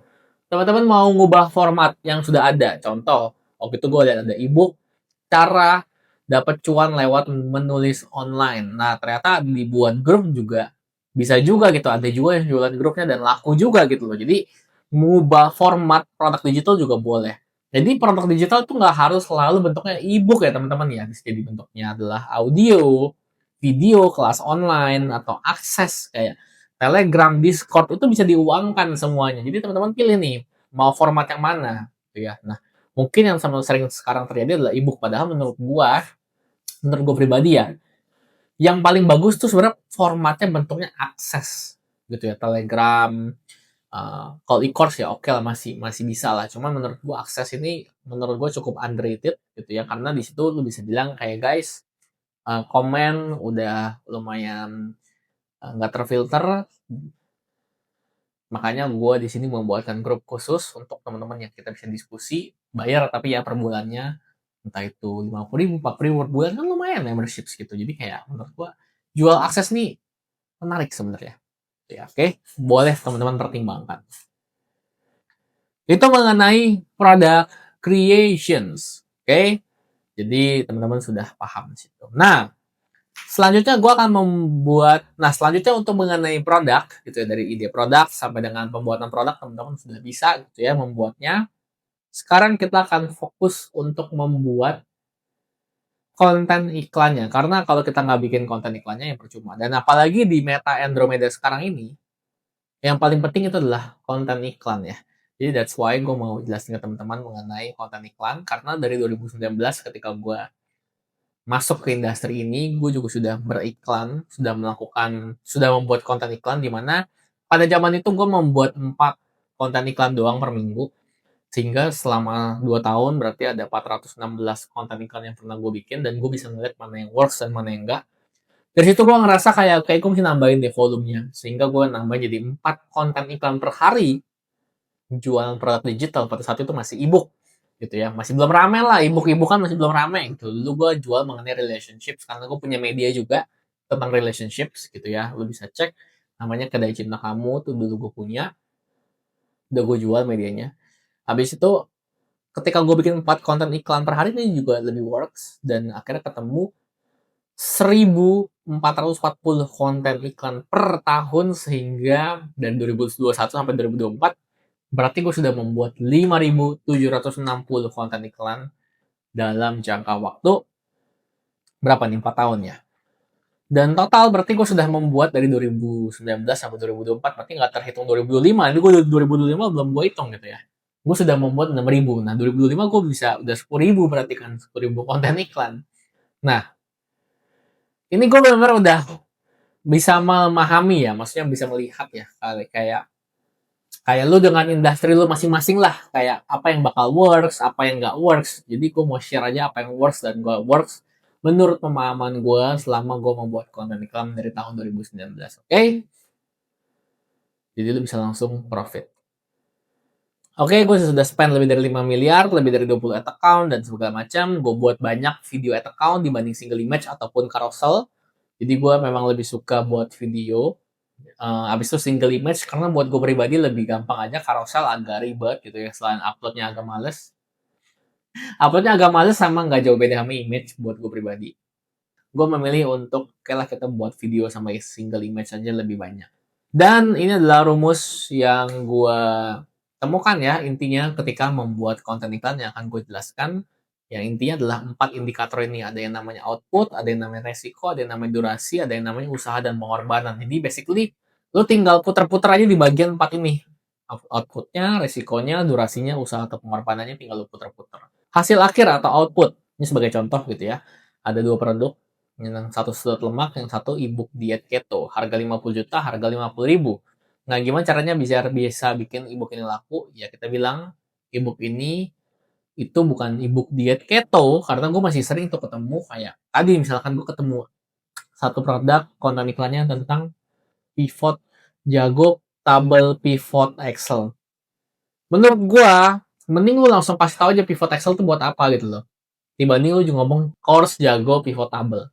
teman-teman mau ngubah format yang sudah ada. Contoh, waktu itu gue ada ebook cara dapat cuan lewat menulis online. Nah, ternyata dibuat grup juga bisa juga gitu. Ada juga yang jualan grupnya dan laku juga gitu loh. Jadi, mengubah format produk digital juga boleh. Jadi, produk digital itu nggak harus selalu bentuknya e-book ya teman-teman ya. Bisa jadi bentuknya adalah audio, video, kelas online, atau akses kayak Telegram, Discord, itu bisa diuangkan semuanya. Jadi, teman-teman pilih nih, mau format yang mana. Gitu ya. Nah, mungkin yang sama sering sekarang terjadi adalah ebook. Padahal menurut gua pribadi ya, yang paling bagus tuh sebenarnya formatnya bentuknya akses gitu ya. Telegram, kalau e-course ya oke lah, masih masih bisa lah. Cuman menurut gua akses ini menurut gua cukup underrated gitu ya, karena di situ lu bisa bilang kayak guys, komen udah lumayan nggak terfilter. Makanya gue di sini membuatkan grup khusus untuk teman-teman yang kita bisa diskusi, bayar tapi ya per bulannya, entah itu 50.000, 40.000 per bulan, kan lumayan membership gitu. Jadi kayak menurut gue jual akses nih menarik sebenarnya. Ya, oke, boleh teman-teman pertimbangkan. Itu mengenai product creations, oke? Jadi teman-teman sudah paham di situ. Nah, selanjutnya gue akan selanjutnya untuk mengenai produk gitu ya, dari ide produk sampai dengan pembuatan produk teman-teman sudah bisa gitu ya membuatnya. Sekarang kita akan fokus untuk membuat konten iklannya, karena kalau kita nggak bikin konten iklannya ya percuma. Dan apalagi di Meta Andromeda sekarang ini, yang paling penting itu adalah konten iklan ya. Jadi that's why gue mau jelasin ke teman-teman mengenai konten iklan, karena dari 2019 ketika gue masuk ke industri ini, gue juga sudah beriklan, sudah membuat konten iklan, di mana pada zaman itu gue membuat 4 konten iklan doang per minggu, sehingga selama 2 tahun berarti ada 416 konten iklan yang pernah gue bikin, dan gue bisa ngeliat mana yang works dan mana yang enggak. Dari situ gue ngerasa kayak gue mesti nambahin deh volumenya. Sehingga gue nambahin jadi 4 konten iklan per hari. Jualan produk digital pada saat itu masih ebook gitu ya. Masih belum rame lah, ebook kan masih belum rame gitu. Dulu gue jual mengenai relationships karena gue punya media juga tentang relationships gitu ya. Lu bisa cek namanya Kedai Cinta Kamu tuh dulu gue punya. Udah gue jual medianya. Habis itu ketika gue bikin 4 konten iklan per hari ini juga lebih works dan akhirnya ketemu 1.440 konten iklan per tahun sehingga dari 2021 sampai 2024 berarti gue sudah membuat 5.760 konten iklan dalam jangka waktu berapa nih 4 tahun ya. Dan total berarti gue sudah membuat dari 2019 sampai 2024 berarti nggak terhitung 2025. Ini gue 2025 belum gue hitung gitu ya. Gue sudah membuat 6.000. Nah 2025 gue bisa udah 10.000 berarti kan 10.000 konten iklan. Nah ini gue benar-benar udah bisa memahami ya, maksudnya bisa melihat ya kayak kayak lu dengan industri lu masing-masing lah, kayak apa yang bakal works, apa yang nggak works. Jadi gue mau share aja apa yang works dan gak works menurut pemahaman gue selama gue membuat konten iklan dari tahun 2019. Oke? Jadi lu bisa langsung profit. Oke, gue sudah spend lebih dari 5 miliar, lebih dari 20 ad account dan segala macam. Gue buat banyak video ad account dibanding single image ataupun carousel. Jadi gue memang lebih suka buat video. Abis itu single image karena buat gue pribadi lebih gampang aja, carousel agak ribet gitu ya, selain uploadnya agak males. Uploadnya agak males sama nggak jauh beda sama image buat gue pribadi. Gue memilih untuk kayak kita buat video sama single image aja lebih banyak. Dan ini adalah rumus yang gue temukan ya, intinya ketika membuat konten iklan yang akan gue jelaskan. Yang intinya adalah 4 indikator ini. Ada yang namanya output, ada yang namanya resiko, ada yang namanya durasi, ada yang namanya usaha dan pengorbanan. Jadi basically, lo tinggal putar-putar aja di bagian 4 ini. Outputnya, resikonya, durasinya, usaha atau pengorbanannya tinggal lo putar-putar. Hasil akhir atau output, ini sebagai contoh gitu ya. Ada 2 produk, yang satu sedot lemak, yang satu ebook diet keto. Harga 50 juta, harga 50.000. Nah, gimana caranya bisa bikin ebook ini laku? Ya, kita bilang ebook ini itu bukan ebook diet keto, karena gue masih sering tuh ketemu kayak tadi misalkan gue ketemu satu produk konten iklannya tentang pivot jago tabel pivot Excel. Menurut gue, mending lu langsung kasih tahu aja pivot Excel tuh buat apa gitu loh. Dibanding lu juga ngomong course jago pivot table.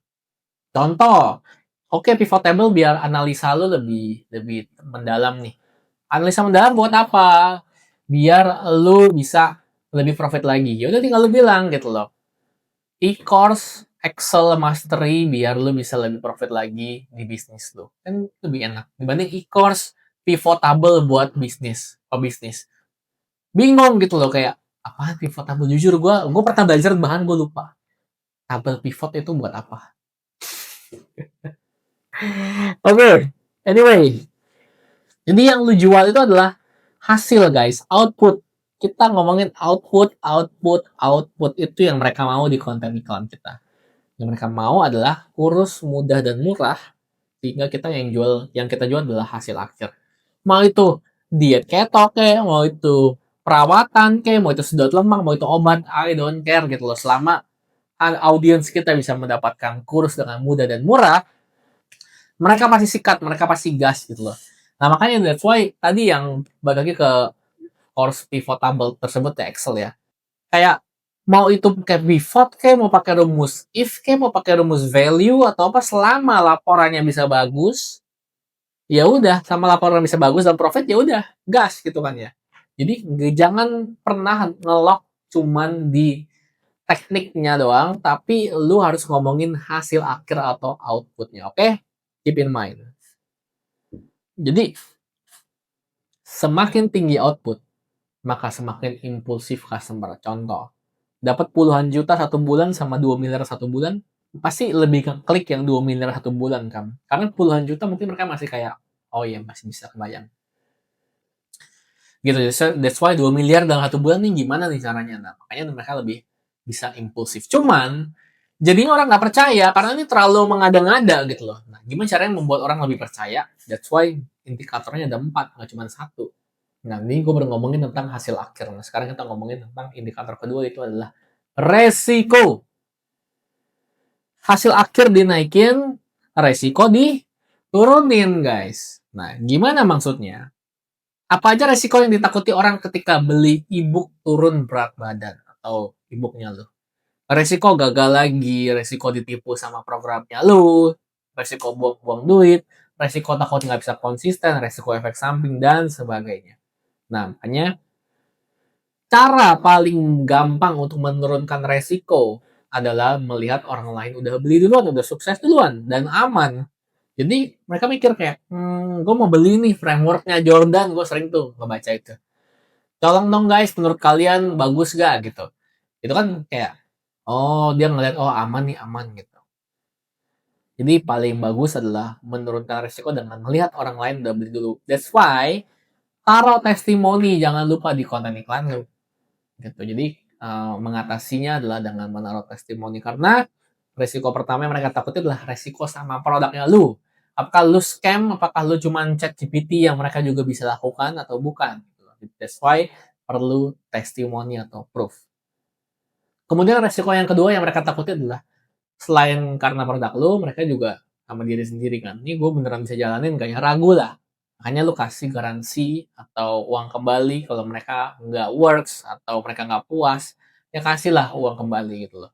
Contoh, oke pivot table biar analisa lu lebih lebih mendalam nih. Analisa mendalam buat apa? Biar lu bisa lebih profit lagi. Ya udah tinggal lu bilang gitu loh. E-course Excel Mastery biar lu bisa lebih profit lagi di bisnis lu. Kan lebih enak dibanding e-course pivot table buat bisnis, pebisnis. Bingung gitu loh kayak apa pivot table, jujur gue pernah belajar bahan gue lupa. Tabel pivot itu buat apa? Oke, anyway. Jadi yang lu jual itu adalah hasil guys, output. Kita ngomongin output itu yang mereka mau di konten iklan kita. Yang mereka mau adalah kurus, mudah dan murah sehingga kita yang kita jual adalah hasil akhir. Mau itu diet keto kayak, mau itu perawatan kayak, mau itu sedot lemak, mau itu obat, I don't care gitu loh. Selama audiens kita bisa mendapatkan kurus dengan mudah dan murah, mereka pasti sikat, mereka pasti gas gitu loh. Nah makanya that's why tadi yang balik lagi ke course pivot table tersebut ya Excel ya. Kayak mau itu kayak pivot kayak mau pakai rumus if kayak mau pakai rumus value atau apa, selama laporannya bisa bagus, ya udah, sama laporan bisa bagus dan profit ya udah gas gitu kan ya. Jadi jangan pernah ngelok cuman di tekniknya doang, tapi lu harus ngomongin hasil akhir atau outputnya, oke? Keep in mind. Jadi semakin tinggi output, maka semakin impulsif customer. Contoh, dapat puluhan juta satu bulan sama 2 miliar satu bulan, pasti lebih ke klik yang 2 miliar satu bulan kan. Karena puluhan juta mungkin mereka masih kayak, oh iya masih bisa kebayang. Gitu, that's why 2 miliar dalam satu bulan nih gimana nih caranya. Nah, makanya mereka lebih bisa impulsif. Cuman, jadinya orang nggak percaya karena ini terlalu mengada-ngada gitu loh. Nah, gimana caranya membuat orang lebih percaya? That's why indikatornya ada 4, nggak cuma 1. Nah, ini gue baru ngomongin tentang hasil akhir. Nah, sekarang kita ngomongin tentang indikator kedua, itu adalah resiko. Hasil akhir dinaikin, resiko diturunin, guys. Nah, gimana maksudnya? Apa aja resiko yang ditakuti orang ketika beli ebook turun berat badan atau ebooknya lo? Resiko gagal lagi, resiko ditipu sama programnya lu, resiko buang-buang duit, resiko takut nggak bisa konsisten, resiko efek samping, dan sebagainya. Nah, makanya cara paling gampang untuk menurunkan resiko adalah melihat orang lain udah beli duluan, udah sukses duluan, dan aman. Jadi mereka mikir kayak, gue mau beli nih frameworknya Jordan, gue sering tuh ngebaca itu. Tolong dong guys, menurut kalian bagus gak gitu. Itu kan kayak, oh dia ngeliat, oh aman nih, aman gitu. Jadi paling bagus adalah menurunkan resiko dengan melihat orang lain udah beli dulu. That's why taruh testimoni jangan lupa di konten iklan lu. Gitu. Jadi mengatasinya adalah dengan menaruh testimoni karena resiko pertama yang mereka takutin adalah resiko sama produknya lu. Apakah lu scam, apakah lu cuma chat GPT yang mereka juga bisa lakukan atau bukan. That's why perlu testimoni atau proof. Kemudian resiko yang kedua yang mereka takutin adalah selain karena produk lu, mereka juga sama diri sendiri kan. Ini gue beneran bisa jalanin gak ya? Ragu lah. Makanya lu kasih garansi atau uang kembali kalau mereka nggak works atau mereka nggak puas, ya kasihlah uang kembali gitu loh.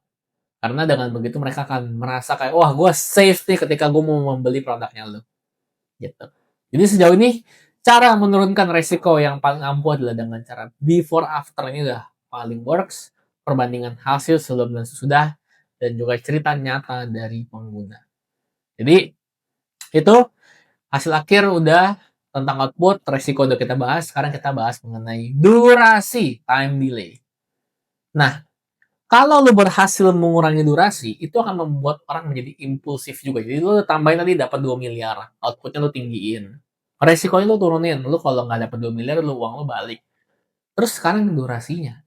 Karena dengan begitu mereka akan merasa kayak, wah gue safe nih ketika gue mau membeli produknya lu. Gitu. Jadi sejauh ini, cara menurunkan resiko yang paling ampuh adalah dengan cara before after ini udah paling works, perbandingan hasil sebelum dan sesudah, dan juga cerita nyata dari pengguna. Jadi itu hasil akhir udah tentang output, resiko udah kita bahas. Sekarang kita bahas mengenai durasi, time delay. Nah, kalau lu berhasil mengurangi durasi, itu akan membuat orang menjadi impulsif juga. Jadi lu tambahin tadi dapat 2 miliar, outputnya lu tinggiin. Resikonya lu turunin. Lu kalau nggak dapat 2 miliar, lu uang lu balik. Terus sekarang durasinya.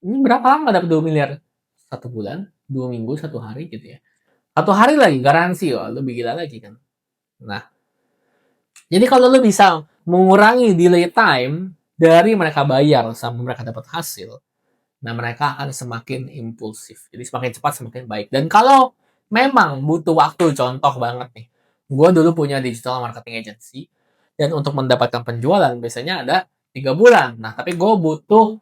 Ini berapa lama dapat 2 miliar? 1 bulan, 2 minggu, 1 hari gitu ya. 1 hari lagi garansi, oh, lebih gila lagi kan. Nah, jadi kalau lu bisa mengurangi delay time dari mereka bayar sampai mereka dapat hasil, nah mereka akan semakin impulsif. Jadi semakin cepat semakin baik. Dan kalau memang butuh waktu, contoh banget nih, gue dulu punya digital marketing agency, dan untuk mendapatkan penjualan biasanya ada 3 bulan. Nah, tapi gue butuh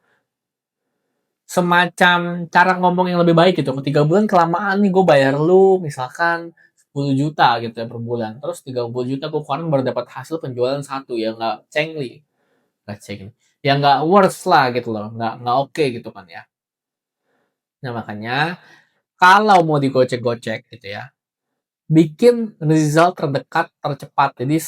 semacam cara ngomong yang lebih baik gitu. 3 bulan kelamaan nih gue bayar lu misalkan 10 juta gitu ya per bulan. Terus 30 juta gue keluarin baru dapat hasil penjualan satu ya nggak cengli. Nggak cengli. Ya nggak worth lah gitu loh. Nggak oke gitu kan ya. Nah makanya kalau mau digocek-gocek gitu ya, bikin result terdekat tercepat. Jadi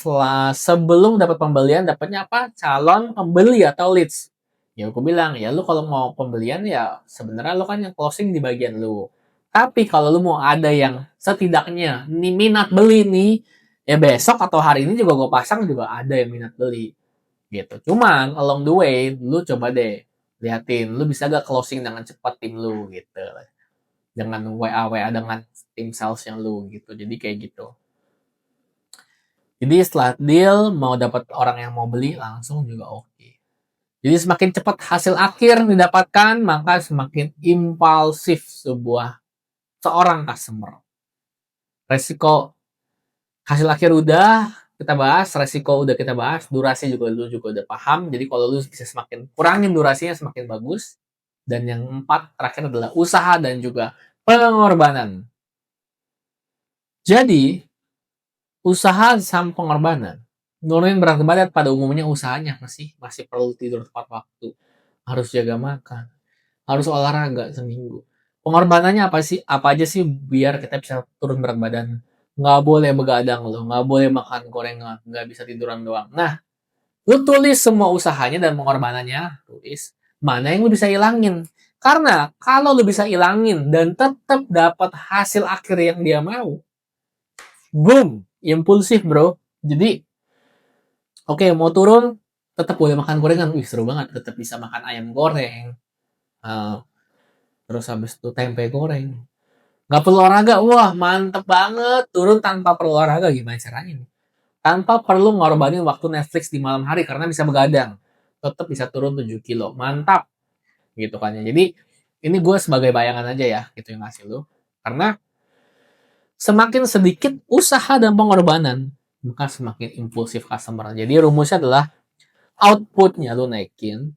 sebelum dapat pembelian dapatnya apa? Calon pembeli atau leads. Ya aku bilang, ya lu kalau mau pembelian ya sebenarnya lu kan yang closing di bagian lu. Tapi kalau lu mau ada yang setidaknya nih minat beli nih, ya besok atau hari ini juga gue pasang juga ada yang minat beli. Gitu. Cuman along the way lu coba deh liatin lu bisa gak closing dengan cepat tim lu gitu. Dengan WA dengan tim sales yang lu gitu. Jadi kayak gitu. Jadi setelah deal mau dapat orang yang mau beli langsung juga oke. Jadi semakin cepat hasil akhir didapatkan, maka semakin impulsif seorang customer. Resiko hasil akhir udah kita bahas, resiko udah kita bahas, durasi juga lu juga udah paham. Jadi kalau lu bisa semakin kurangin durasinya semakin bagus. Dan yang 4 terakhir adalah usaha dan juga pengorbanan. Jadi usaha sama pengorbanan. Nurunin berat badan pada umumnya usahanya masih perlu tidur tepat waktu, harus jaga makan, harus olahraga seminggu. Pengorbanannya apa sih? Apa aja sih biar kita bisa turun berat badan? Nggak boleh begadang loh, nggak boleh makan gorengan, nggak bisa tiduran doang. Nah, lu tulis semua usahanya dan pengorbanannya, tulis mana yang lu bisa ilangin. Karena kalau lu bisa ilangin dan tetap dapat hasil akhir yang dia mau, boom, impulsif bro. Jadi, oke mau turun, tetap boleh makan gorengan. Wih seru banget, tetap bisa makan ayam goreng. Uh, terus habis itu tempe goreng. Nggak perlu olahraga, wah mantep banget. Turun tanpa perlu olahraga, gimana caranya nih? Tanpa perlu ngorbanin waktu Netflix di malam hari karena bisa begadang. Tetap bisa turun 7 kilo, mantap. Gitu kan ya. Jadi, ini gue sebagai bayangan aja ya, gitu yang ngasih lu. Karena semakin sedikit usaha dan pengorbanan, maka semakin impulsif customer. Jadi rumusnya adalah outputnya lu naikin,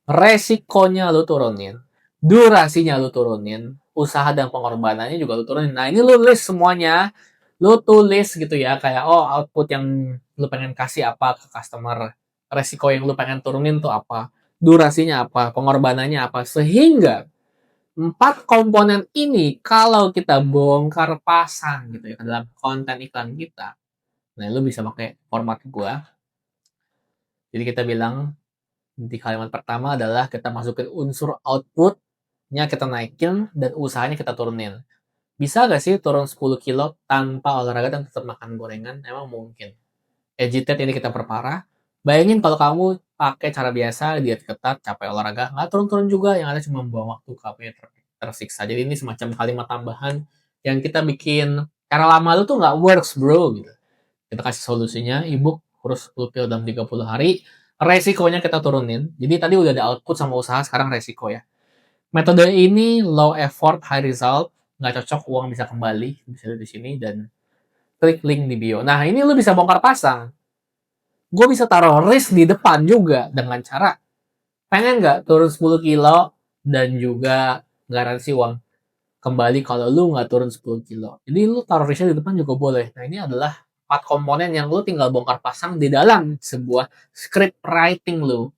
resikonya lu turunin, durasinya lu turunin, usaha dan pengorbanannya juga lu turunin. Nah, ini lu list semuanya, lu tulis gitu ya, kayak oh output yang lu pengen kasih apa ke customer, resiko yang lu pengen turunin tuh apa, durasinya apa, pengorbanannya apa, sehingga 4 komponen ini kalau kita bongkar pasang gitu ya ke dalam konten iklan kita. Nah, lu bisa pakai format gua. Jadi kita bilang di kalimat pertama adalah kita masukin unsur outputnya kita naikin dan usahanya kita turunin. Bisa gak sih turun 10 kilo tanpa olahraga dan tetap makan gorengan? Emang mungkin. Agitate ini kita perparah. Bayangin kalau kamu pakai cara biasa, diet ketat, capek olahraga, nggak turun-turun juga, yang ada cuma membuang waktu, kamu tersiksa. Jadi ini semacam kalimat tambahan yang kita bikin cara lama lu tuh nggak works bro gitu. Kita kasih solusinya, ebook kurus 10 kilo dalam 30 hari, resikonya kita turunin. Jadi tadi udah ada output sama usaha, sekarang resiko ya. Metode ini low effort, high result, nggak cocok, uang bisa kembali, bisa di sini, dan klik link di bio. Nah, ini lu bisa bongkar pasang. Gue bisa taruh risk di depan juga dengan cara pengen nggak turun 10 kilo dan juga garansi uang kembali kalau lu nggak turun 10 kilo. Jadi lu taruh risknya di depan juga boleh. Nah, ini adalah 4 komponen yang lu tinggal bongkar pasang di dalam sebuah script writing lu. Oke?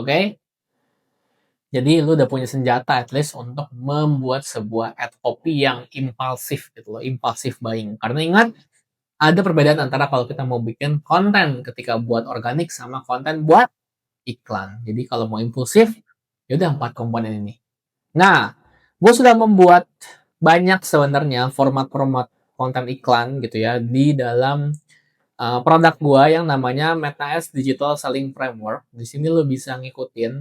Okay? Jadi lu udah punya senjata at least untuk membuat sebuah ad copy yang impulsif gitu loh, impulsif buying. Karena ingat, ada perbedaan antara kalau kita mau bikin konten ketika buat organik sama konten buat iklan. Jadi kalau mau impulsif, yaudah 4 komponen ini. Nah, gue sudah membuat banyak sebenarnya format-format konten iklan gitu ya di dalam produk gue yang namanya MetaS Digital Selling Framework. Di sini lo bisa ngikutin.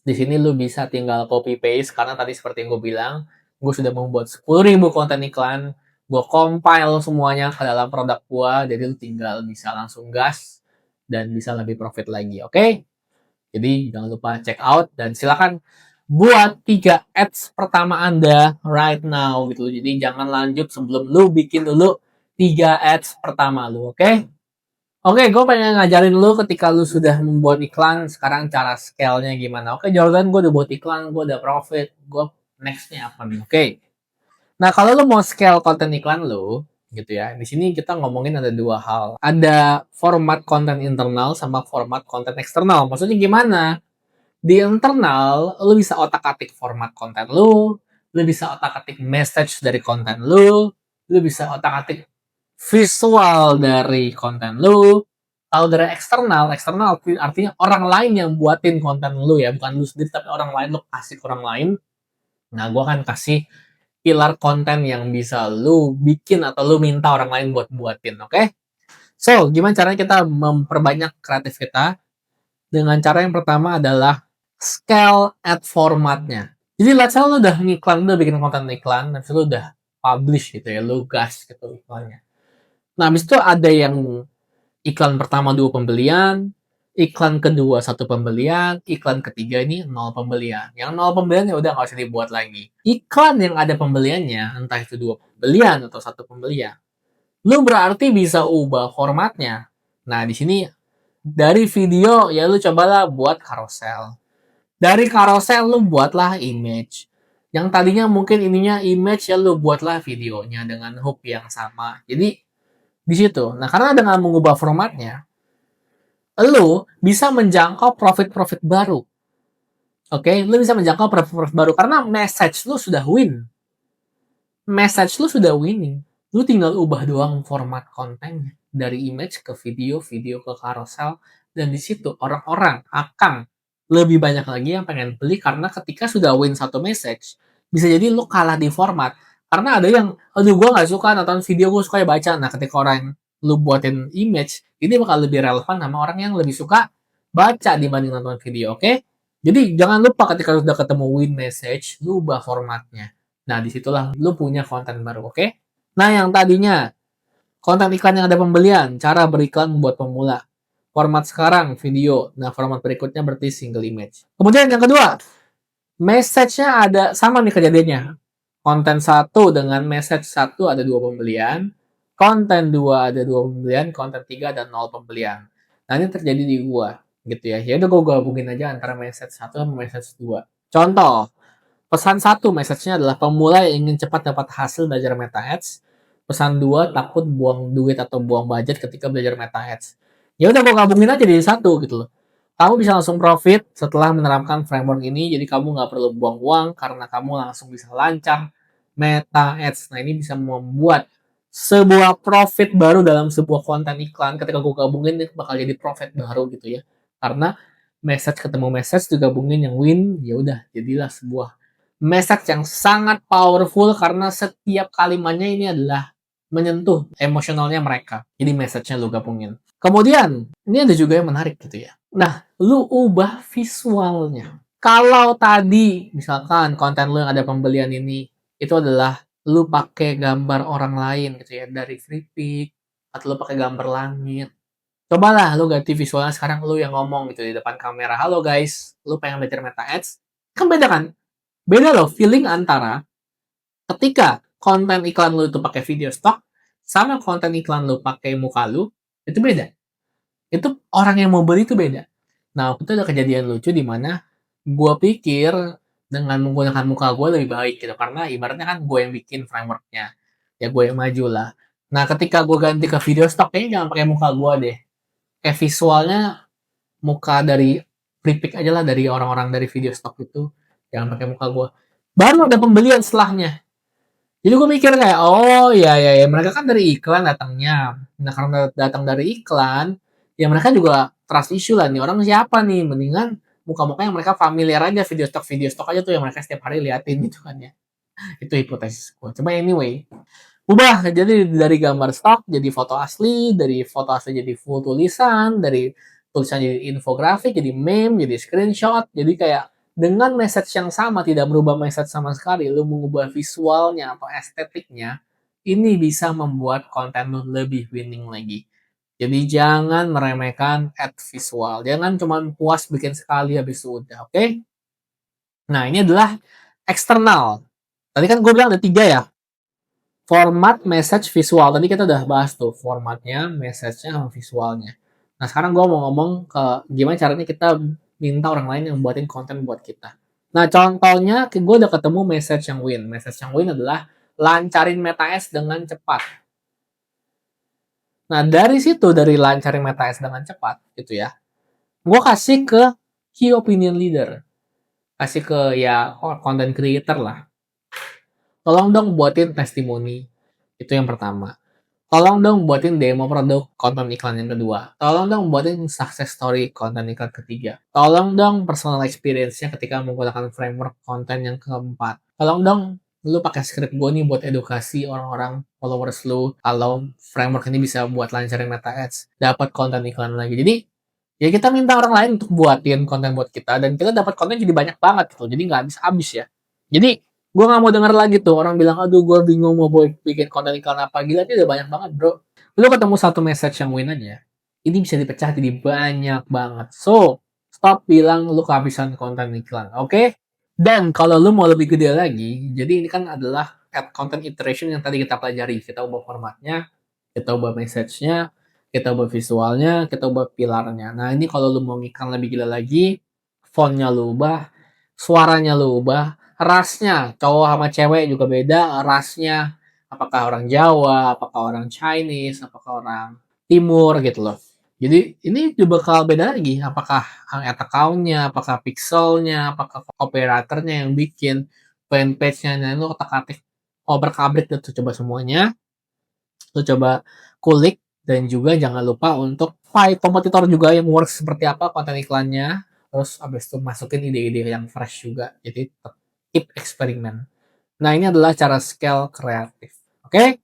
Di sini lo bisa tinggal copy paste karena tadi seperti yang gue bilang, gue sudah membuat 10.000 konten iklan. Gue compile semuanya ke dalam produk gue, jadi lo tinggal bisa langsung gas dan bisa lebih profit lagi. Oke? Jadi jangan lupa check out dan silakan buat 3 ads pertama Anda right now gitu. Jadi jangan lanjut sebelum lu bikin dulu 3 ads pertama lu, oke? Oke, gue pengen ngajarin lu ketika lu sudah membuat iklan, sekarang cara scale-nya gimana. Oke, Jordan, gue udah buat iklan, gue udah profit, gue next-nya apa nih? Oke. Nah, kalau lu mau scale konten iklan lu, gitu ya. Di sini kita ngomongin ada 2 hal. Ada format konten internal sama format konten eksternal. Maksudnya gimana? Di internal, lu bisa otak-atik format konten lu bisa otak-atik message dari konten lu bisa otak-atik visual dari konten lu. Kalau dari eksternal, eksternal artinya orang lain yang buatin konten lu ya, bukan lu sendiri tapi orang lain, lu kasih ke orang lain. Nah, gua akan kasih pilar konten yang bisa lu bikin atau lu minta orang lain buat buatin, oke? So, gimana caranya kita memperbanyak kreatif kita? Dengan cara yang pertama adalah scale ad formatnya. Jadi let's say lu udah ngiklan, udah bikin konten iklan, habis itu lu udah publish gitu ya, lu gas gitu iklannya. Nah, habis itu ada yang iklan pertama 2 pembelian, iklan kedua 1 pembelian, iklan ketiga ini 0 pembelian. Yang 0 pembelian ya udah nggak usah dibuat lagi. Iklan yang ada pembeliannya, entah itu 2 pembelian atau 1 pembelian, lu berarti bisa ubah formatnya. Nah, di sini dari video ya lu cobalah buat carousel. Dari carousel lu buatlah image. Yang tadinya mungkin ininya image ya lu buatlah videonya dengan hook yang sama. Jadi di situ. Nah, karena dengan mengubah formatnya, lu bisa menjangkau profit-profit baru. Oke, lu bisa menjangkau profit-profit baru karena message lu sudah win. Message lu sudah winning. Lu tinggal ubah doang format kontennya dari image ke video, video ke carousel, dan di situ orang-orang akan lebih banyak lagi yang pengen beli karena ketika sudah win satu message, bisa jadi lu kalah di format. Karena ada yang, aduh gue gak suka nonton video, gue suka baca. Nah, ketika orang lu buatin image, ini bakal lebih relevan sama orang yang lebih suka baca dibanding nonton video, oke? Jadi jangan lupa ketika sudah ketemu win message, lu ubah formatnya. Nah, disitulah lu punya konten baru, oke? Nah, yang tadinya konten iklan yang ada pembelian, cara beriklan buat pemula. Format sekarang, video. Nah, format berikutnya berarti single image. Kemudian yang kedua, message-nya ada sama nih kejadiannya. Konten 1 dengan message 1 ada 2 pembelian, konten 2 ada 2 pembelian, konten 3 ada 0 pembelian. Nah, ini terjadi di gua gitu ya. Ya udah gua gabungin aja antara message 1 sama message 2. Contoh, pesan 1 message-nya adalah pemula yang ingin cepat dapat hasil belajar Meta Ads. Pesan 2 takut buang duit atau buang budget ketika belajar Meta Ads. Ya udah gua gabungin aja jadi satu gitu loh. Kamu bisa langsung profit setelah menerapkan framework ini, jadi kamu nggak perlu buang uang karena kamu langsung bisa lancar Meta Ads. Nah, ini bisa membuat sebuah profit baru dalam sebuah konten iklan. Ketika gue gabungin, ini bakal jadi profit baru gitu ya. Karena message ketemu message digabungin yang win, ya udah jadilah sebuah message yang sangat powerful karena setiap kalimatnya ini adalah menyentuh emosionalnya mereka. Jadi message-nya lu gabungin. Kemudian, ini ada juga yang menarik gitu ya. Nah, lu ubah visualnya. Kalau tadi, misalkan konten lu yang ada pembelian ini, itu adalah lu pakai gambar orang lain gitu ya, dari free pick, atau lu pakai gambar langit. Cobalah lu ganti visualnya sekarang lu yang ngomong gitu di depan kamera. Halo guys, lu pengen belajar Meta Ads? Kan beda kan? Beda loh feeling antara ketika konten iklan lu itu pakai video stock sama konten iklan lu pakai muka lu, itu beda. Itu orang yang mau beli itu beda. Nah, waktu itu ada kejadian lucu di mana gue pikir dengan menggunakan muka gue lebih baik gitu. Karena ibaratnya kan gue yang bikin frameworknya. Ya gue yang maju lah. Nah, ketika gue ganti ke video stock, kayaknya jangan pakai muka gue deh. Kayak visualnya muka dari free pick aja lah dari orang-orang dari video stock itu. Jangan pakai muka gue. Baru ada pembelian setelahnya. Jadi gue mikir kayak, oh ya ya ya mereka kan dari iklan datangnya. Nah karena datang dari iklan, ya mereka juga trust issue lah nih orang siapa nih. Mendingan muka-muka yang mereka familiar aja video stock aja tuh yang mereka setiap hari liatin gitu kan ya. Itu hipotesis gue. Cuma anyway, ubah jadi dari gambar stock jadi foto asli, dari foto asli jadi full tulisan, dari tulisan jadi infografik, jadi meme, jadi screenshot, jadi kayak dengan message yang sama tidak merubah message sama sekali, lu mengubah visualnya atau estetiknya, ini bisa membuat konten lu lebih winning lagi. Jadi jangan meremehkan ad visual, jangan cuma puas bikin sekali habis itu udah, oke? Okay? Nah ini adalah eksternal. Tadi kan gue bilang ada 3 ya, format message visual. Tadi kita udah bahas tuh formatnya, message-nya, sama visualnya. Nah, sekarang gue mau ngomong ke gimana caranya kita minta orang lain yang buatin konten buat kita. Nah, contohnya gue udah ketemu message yang win. Message yang win adalah lancarin Meta Ads dengan cepat. Nah, dari situ, dari lancarin Meta Ads dengan cepat, gitu ya, gue kasih ke key opinion leader. Kasih ke ya content creator lah. Tolong dong buatin testimoni. Itu yang pertama. Tolong dong buatin demo produk konten iklan yang kedua. Tolong dong buatin success story konten iklan ketiga. Tolong dong personal experience-nya ketika menggunakan framework konten yang keempat. Tolong dong lu pakai script gue nih buat edukasi orang-orang followers lu kalau framework ini bisa buat lancarin Meta Ads, dapat konten iklan lagi. Jadi ya kita minta orang lain untuk buatin konten buat kita dan kita dapat konten jadi banyak banget gitu. Jadi nggak habis-habis ya. Jadi gue nggak mau denger lagi tuh orang bilang aduh gue bingung mau bikin konten iklan apa, gila ini udah banyak banget bro. Lu ketemu satu message yang win aja, ini bisa dipecah jadi banyak banget. So stop bilang lu kehabisan konten iklan, oke? Okay? Dan kalau lu mau lebih gede lagi, jadi ini kan adalah add content iteration yang tadi kita pelajari. Kita ubah formatnya, kita ubah message-nya, kita ubah visualnya, kita ubah pilarnya. Nah ini kalau lu mau ngiklan lebih gila lagi, fontnya lu ubah, suaranya lu ubah, rasnya cowok sama cewek juga beda, rasnya apakah orang Jawa, apakah orang Chinese, apakah orang Timur gitu loh. Jadi ini juga bakal beda lagi, apakah ad account-nya, apakah pixelnya, apakah operatornya yang bikin fanpage-nya, nah lu otak-atik obrak-abrik tuh coba semuanya, lu coba kulik dan juga jangan lupa untuk fight kompetitor juga yang works seperti apa konten iklannya, terus abis itu masukin ide-ide yang fresh juga, jadi keep eksperimen. Nah ini adalah cara scale kreatif, oke? Okay?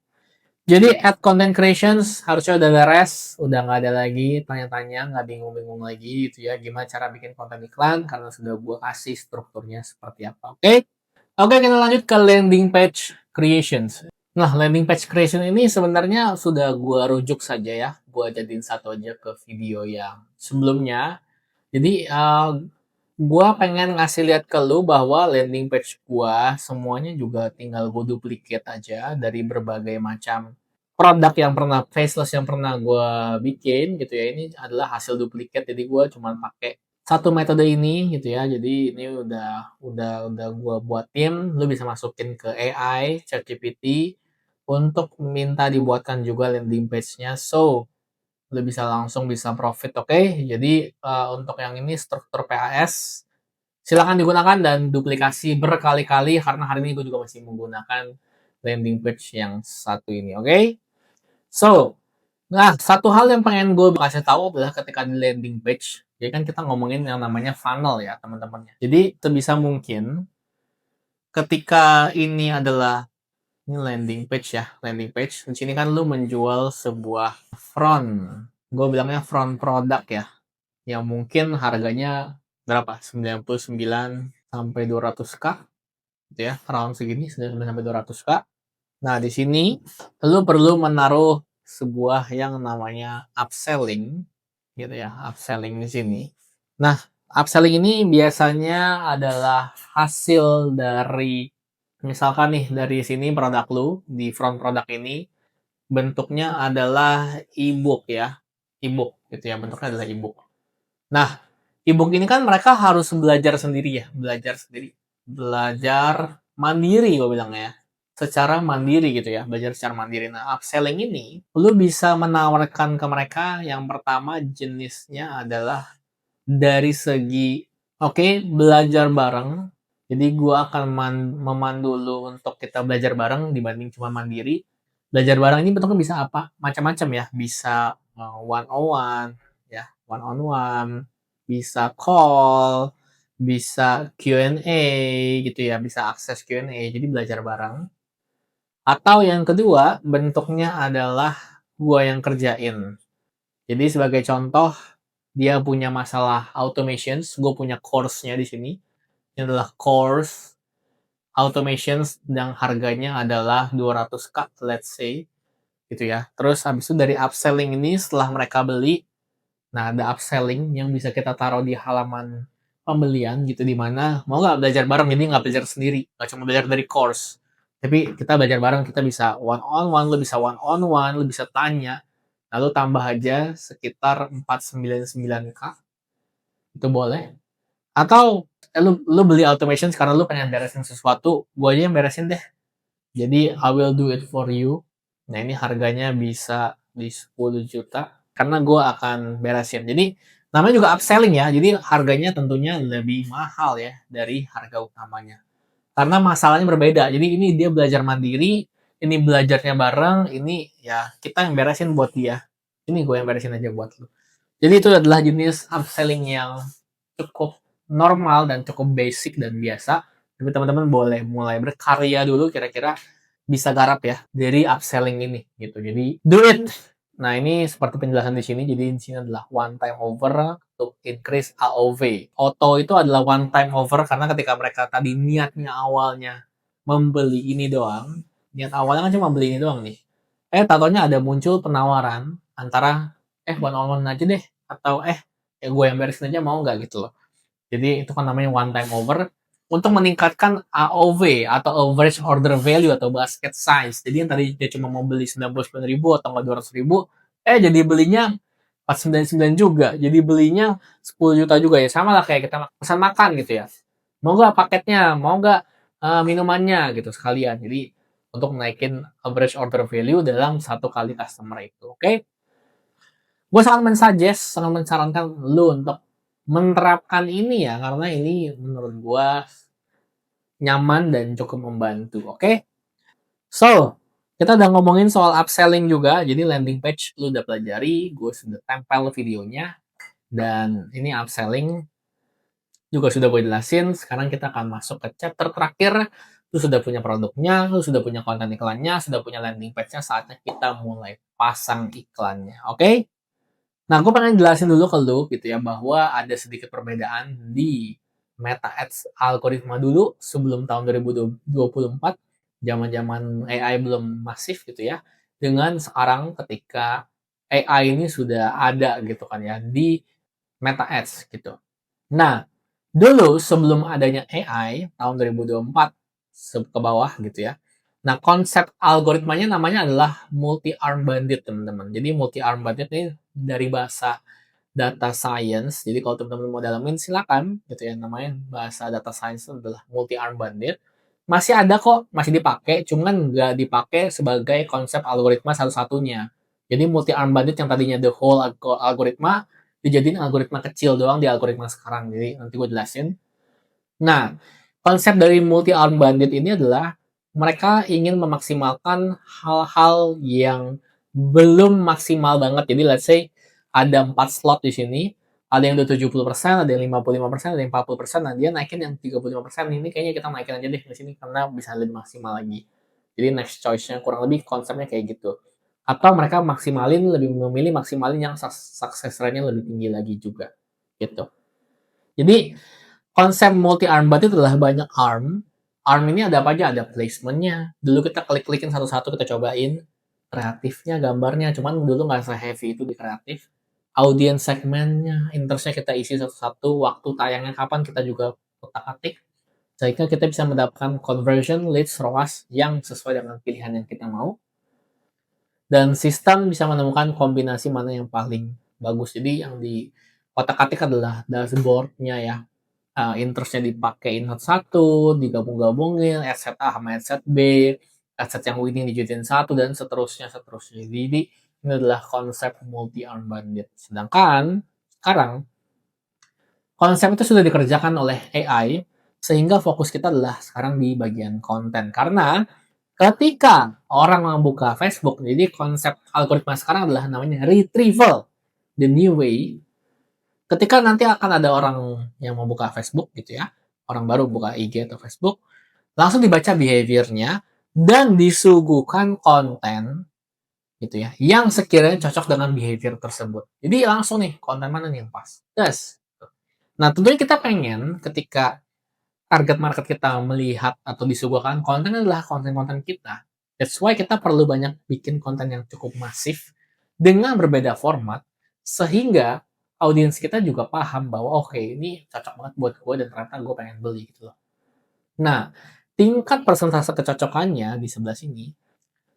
Jadi at content creations harusnya udah beres, udah nggak ada lagi tanya-tanya, nggak bingung-bingung lagi gitu ya gimana cara bikin konten iklan karena sudah gue kasih strukturnya seperti apa. Oke? Oke, kita lanjut ke landing page creations. Nah, landing page creation ini sebenarnya sudah gue rujuk saja ya, gue jadiin satu aja ke video yang sebelumnya. Jadi Gua pengen ngasih lihat ke lu bahwa landing page gua semuanya juga tinggal gue duplicate aja dari berbagai macam produk yang pernah faceless yang pernah gua bikin gitu ya. Ini adalah hasil duplicate, jadi gua cuma pakai satu metode ini gitu ya. Jadi ini udah gua buatin, lu bisa masukin ke AI, ChatGPT untuk minta dibuatkan juga landing page-nya. So, lu bisa langsung bisa profit, oke? Jadi untuk yang ini struktur PAS silakan digunakan dan duplikasi berkali-kali karena hari ini gue juga masih menggunakan landing page yang satu ini, oke? So, nah satu hal yang pengen gue kasih tahu adalah ketika di landing page, jadi kan kita ngomongin yang namanya funnel ya teman-teman. Jadi sebisa mungkin ketika ini adalah ini landing page ya, landing page. Di sini kan lu menjual sebuah front, gue bilangnya front produk ya, yang mungkin harganya berapa? 99 sampai 200k gitu ya, around segini 99 sampai 200k. Nah, di sini lu perlu menaruh sebuah yang namanya upselling gitu ya, upselling di sini. Nah, upselling ini biasanya adalah hasil dari misalkan nih dari sini produk lu di front produk ini bentuknya adalah e-book ya, e-book gitu ya, bentuknya adalah e-book. Nah, e-book ini kan mereka harus belajar sendiri ya, belajar sendiri, belajar mandiri gue bilang ya, secara mandiri gitu ya, belajar secara mandiri. Nah, upselling ini lu bisa menawarkan ke mereka yang pertama jenisnya adalah dari segi oke, belajar bareng. Jadi gua akan memandu lu untuk kita belajar bareng dibanding cuma mandiri. Belajar bareng ini bentuknya bisa apa? Macam-macam ya. Bisa one on one, ya, one on one, bisa call, bisa Q&A gitu ya, bisa akses Q&A. Jadi belajar bareng. Atau yang kedua, bentuknya adalah gua yang kerjain. Jadi sebagai contoh, dia punya masalah automations, gue punya course-nya di sini. Ini adalah course automations yang harganya adalah 200k, let's say, gitu ya. Terus habis itu dari upselling ini setelah mereka beli, nah ada upselling yang bisa kita taruh di halaman pembelian gitu, di mana mau nggak belajar bareng, jadi nggak belajar sendiri, nggak cuma belajar dari course, tapi kita belajar bareng, kita bisa one on one, lu bisa one on one, lu bisa tanya, lalu tambah aja sekitar 499k, itu boleh. Atau lu beli automation karena lu pengen beresin sesuatu, gue aja yang beresin deh. Jadi I will do it for you. Nah ini harganya bisa di 10 juta karena gue akan beresin. Jadi namanya juga upselling ya. Jadi harganya tentunya lebih mahal ya dari harga utamanya. Karena masalahnya berbeda. Jadi ini dia belajar mandiri, ini belajarnya bareng, ini ya kita yang beresin buat dia. Ini gue yang beresin aja buat lu. Jadi itu adalah jenis upselling yang cukup normal dan cukup basic dan biasa. Tapi teman-teman boleh mulai berkarya dulu kira-kira bisa garap ya dari upselling ini gitu. Jadi do it. Nah, ini seperti penjelasan di sini. Jadi di sini adalah one time over to increase AOV. Auto itu adalah one time over karena ketika mereka tadi niatnya awalnya membeli ini doang, niat awalnya kan cuma beli ini doang nih. Tatonya ada muncul penawaran antara one on one aja deh atau ya gue yang beresin aja mau nggak gitu loh. Jadi itu kan namanya one time over untuk meningkatkan AOV atau average order value atau basket size. Jadi yang tadi dia cuma mau beli 99.000 atau nggak 200.000, jadi belinya 499 juga. Jadi belinya 10 juta juga ya. Sama lah kayak kita pesan makan gitu ya. Mau nggak paketnya, mau nggak minumannya gitu sekalian. Jadi untuk naikin average order value dalam satu kali customer itu. Oke? Gue sangat mensarankan lu untuk menerapkan ini ya, karena ini menurut gue nyaman dan cukup membantu. Oke? So, kita udah ngomongin soal upselling juga, jadi landing page lu udah pelajari, gue sudah tempel videonya, dan ini upselling juga sudah gue jelasin. Sekarang kita akan masuk ke chapter terakhir. Lu sudah punya produknya, lu sudah punya konten iklannya, sudah punya landing page-nya, saatnya kita mulai pasang iklannya. Oke? Nah, gue pengen jelasin dulu ke lu gitu ya, bahwa ada sedikit perbedaan di Meta Ads algoritma dulu sebelum tahun 2024, zaman-zaman AI belum masif gitu ya, dengan sekarang ketika AI ini sudah ada gitu kan ya di Meta Ads gitu. Nah, Dulu sebelum adanya AI tahun 2024 ke bawah gitu ya. Nah, konsep algoritmanya namanya adalah multi-arm bandit, teman-teman. Jadi multi-arm bandit ini dari bahasa data science. Jadi kalau teman-teman mau dalamin silakan gitu ya, namanya bahasa data science itu adalah multi-arm bandit. Masih ada kok, masih dipakai, cuman nggak dipakai sebagai konsep algoritma satu-satunya. Jadi multi-arm bandit yang tadinya the whole algoritma dijadiin algoritma kecil doang di algoritma sekarang. Jadi nanti gue jelasin. Nah, konsep dari multi-arm bandit ini adalah mereka ingin memaksimalkan hal-hal yang belum maksimal banget. Jadi let's say ada 4 slot di sini, ada yang udah 70%, ada yang 55%, ada yang 40%, nah dia naikin yang 35% ini kayaknya kita naikin aja deh di sini karena bisa lebih maksimal lagi. Jadi next choice-nya kurang lebih konsepnya kayak gitu. Atau mereka maksimalin, lebih memilih maksimalin yang success rate-nya lebih tinggi lagi juga. Gitu. Jadi konsep multi arm bot itu adalah banyak arm. Arm ini ada apa aja? Ada placementnya. Dulu kita klik-klikin satu-satu, kita cobain kreatifnya, gambarnya. Cuman dulu nggak se-heavy itu di kreatif. Audience segmennya, interestnya kita isi satu-satu. Waktu tayangnya kapan kita juga kotak-atik. Sehingga kita bisa mendapatkan conversion leads ROAS yang sesuai dengan pilihan yang kita mau. Dan sistem bisa menemukan kombinasi mana yang paling bagus. Jadi yang di kotak-atik adalah dashboard-nya ya, interestnya dipakein satu, digabung-gabungin, asset A sama asset B, asset yang winning dijadiin satu, dan seterusnya, seterusnya. Jadi, ini adalah konsep multi-arm bandit. Sedangkan, sekarang, konsep itu sudah dikerjakan oleh AI, sehingga fokus kita adalah sekarang di bagian konten. Karena, ketika orang membuka Facebook, jadi konsep algoritma sekarang adalah namanya retrieval. The new way ketika nanti akan ada orang yang mau buka Facebook gitu ya, orang baru buka IG atau Facebook, langsung dibaca behavior-nya dan disuguhkan konten gitu ya, yang sekiranya cocok dengan behavior tersebut. Jadi langsung nih, konten mana nih yang pas. Yes. Nah, tentunya kita pengen ketika target market kita melihat atau disuguhkan konten adalah konten-konten kita. That's why kita perlu banyak bikin konten yang cukup masif dengan berbeda format sehingga audiens kita juga paham bahwa oke, ini cocok banget buat gue dan ternyata gue pengen beli gitu loh. Nah, tingkat persentase kecocokannya di sebelah sini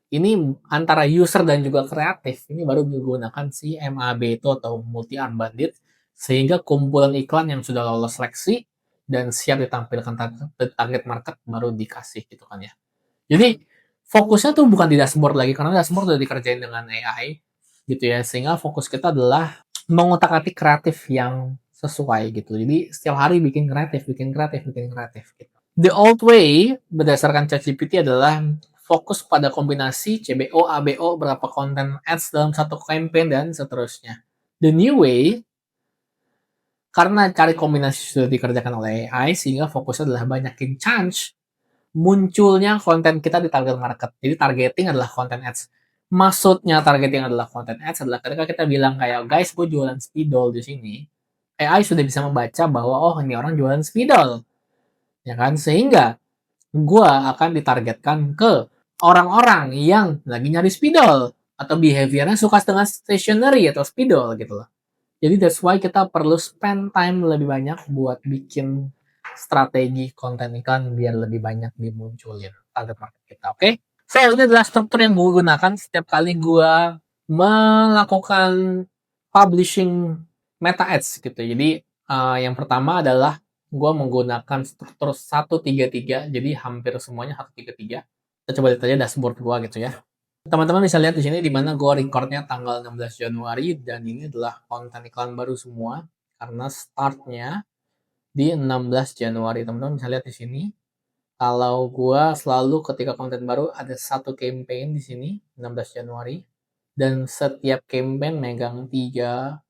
ini antara user dan juga kreatif ini baru digunakan si MAB itu atau multi arm bandit sehingga kumpulan iklan yang sudah lolos seleksi dan siap ditampilkan target market baru dikasih gitu kan ya. Jadi fokusnya tuh bukan di dashboard lagi karena dashboard udah dikerjain dengan AI gitu ya, sehingga fokus kita adalah mengutak-atik kreatif yang sesuai gitu. Jadi setiap hari bikin kreatif, bikin kreatif, bikin kreatif gitu. The old way berdasarkan ChatGPT adalah fokus pada kombinasi CBO, ABO, berapa konten ads dalam satu campaign dan seterusnya. The new way karena cari kombinasi sudah dikerjakan oleh AI sehingga fokusnya adalah banyakin chance munculnya konten kita di target market. Jadi targeting adalah konten ads. Maksudnya targeting adalah konten ads adalah ketika kita bilang kayak guys, gue jualan spidol di sini. AI sudah bisa membaca bahwa oh ini orang jualan spidol, ya kan? Sehingga gue akan ditargetkan ke orang-orang yang lagi nyari spidol atau behaviornya suka dengan stationery atau spidol gitu loh. Jadi that's why kita perlu spend time lebih banyak buat bikin strategi konten iklan biar lebih banyak dimunculin target market kita, oke? So, ini adalah struktur yang gue gunakan setiap kali gue melakukan publishing meta ads gitu. Jadi, yang pertama adalah gue menggunakan struktur 133, jadi hampir semuanya 133. Kita coba lihat aja dashboard gue gitu ya. Teman-teman bisa lihat di sini di mana gue recordnya tanggal 16 Januari dan ini adalah konten iklan baru semua karena startnya di 16 Januari. Teman-teman bisa lihat di sini. Kalau gue selalu ketika konten baru ada satu campaign di sini 16 Januari dan setiap campaign megang 3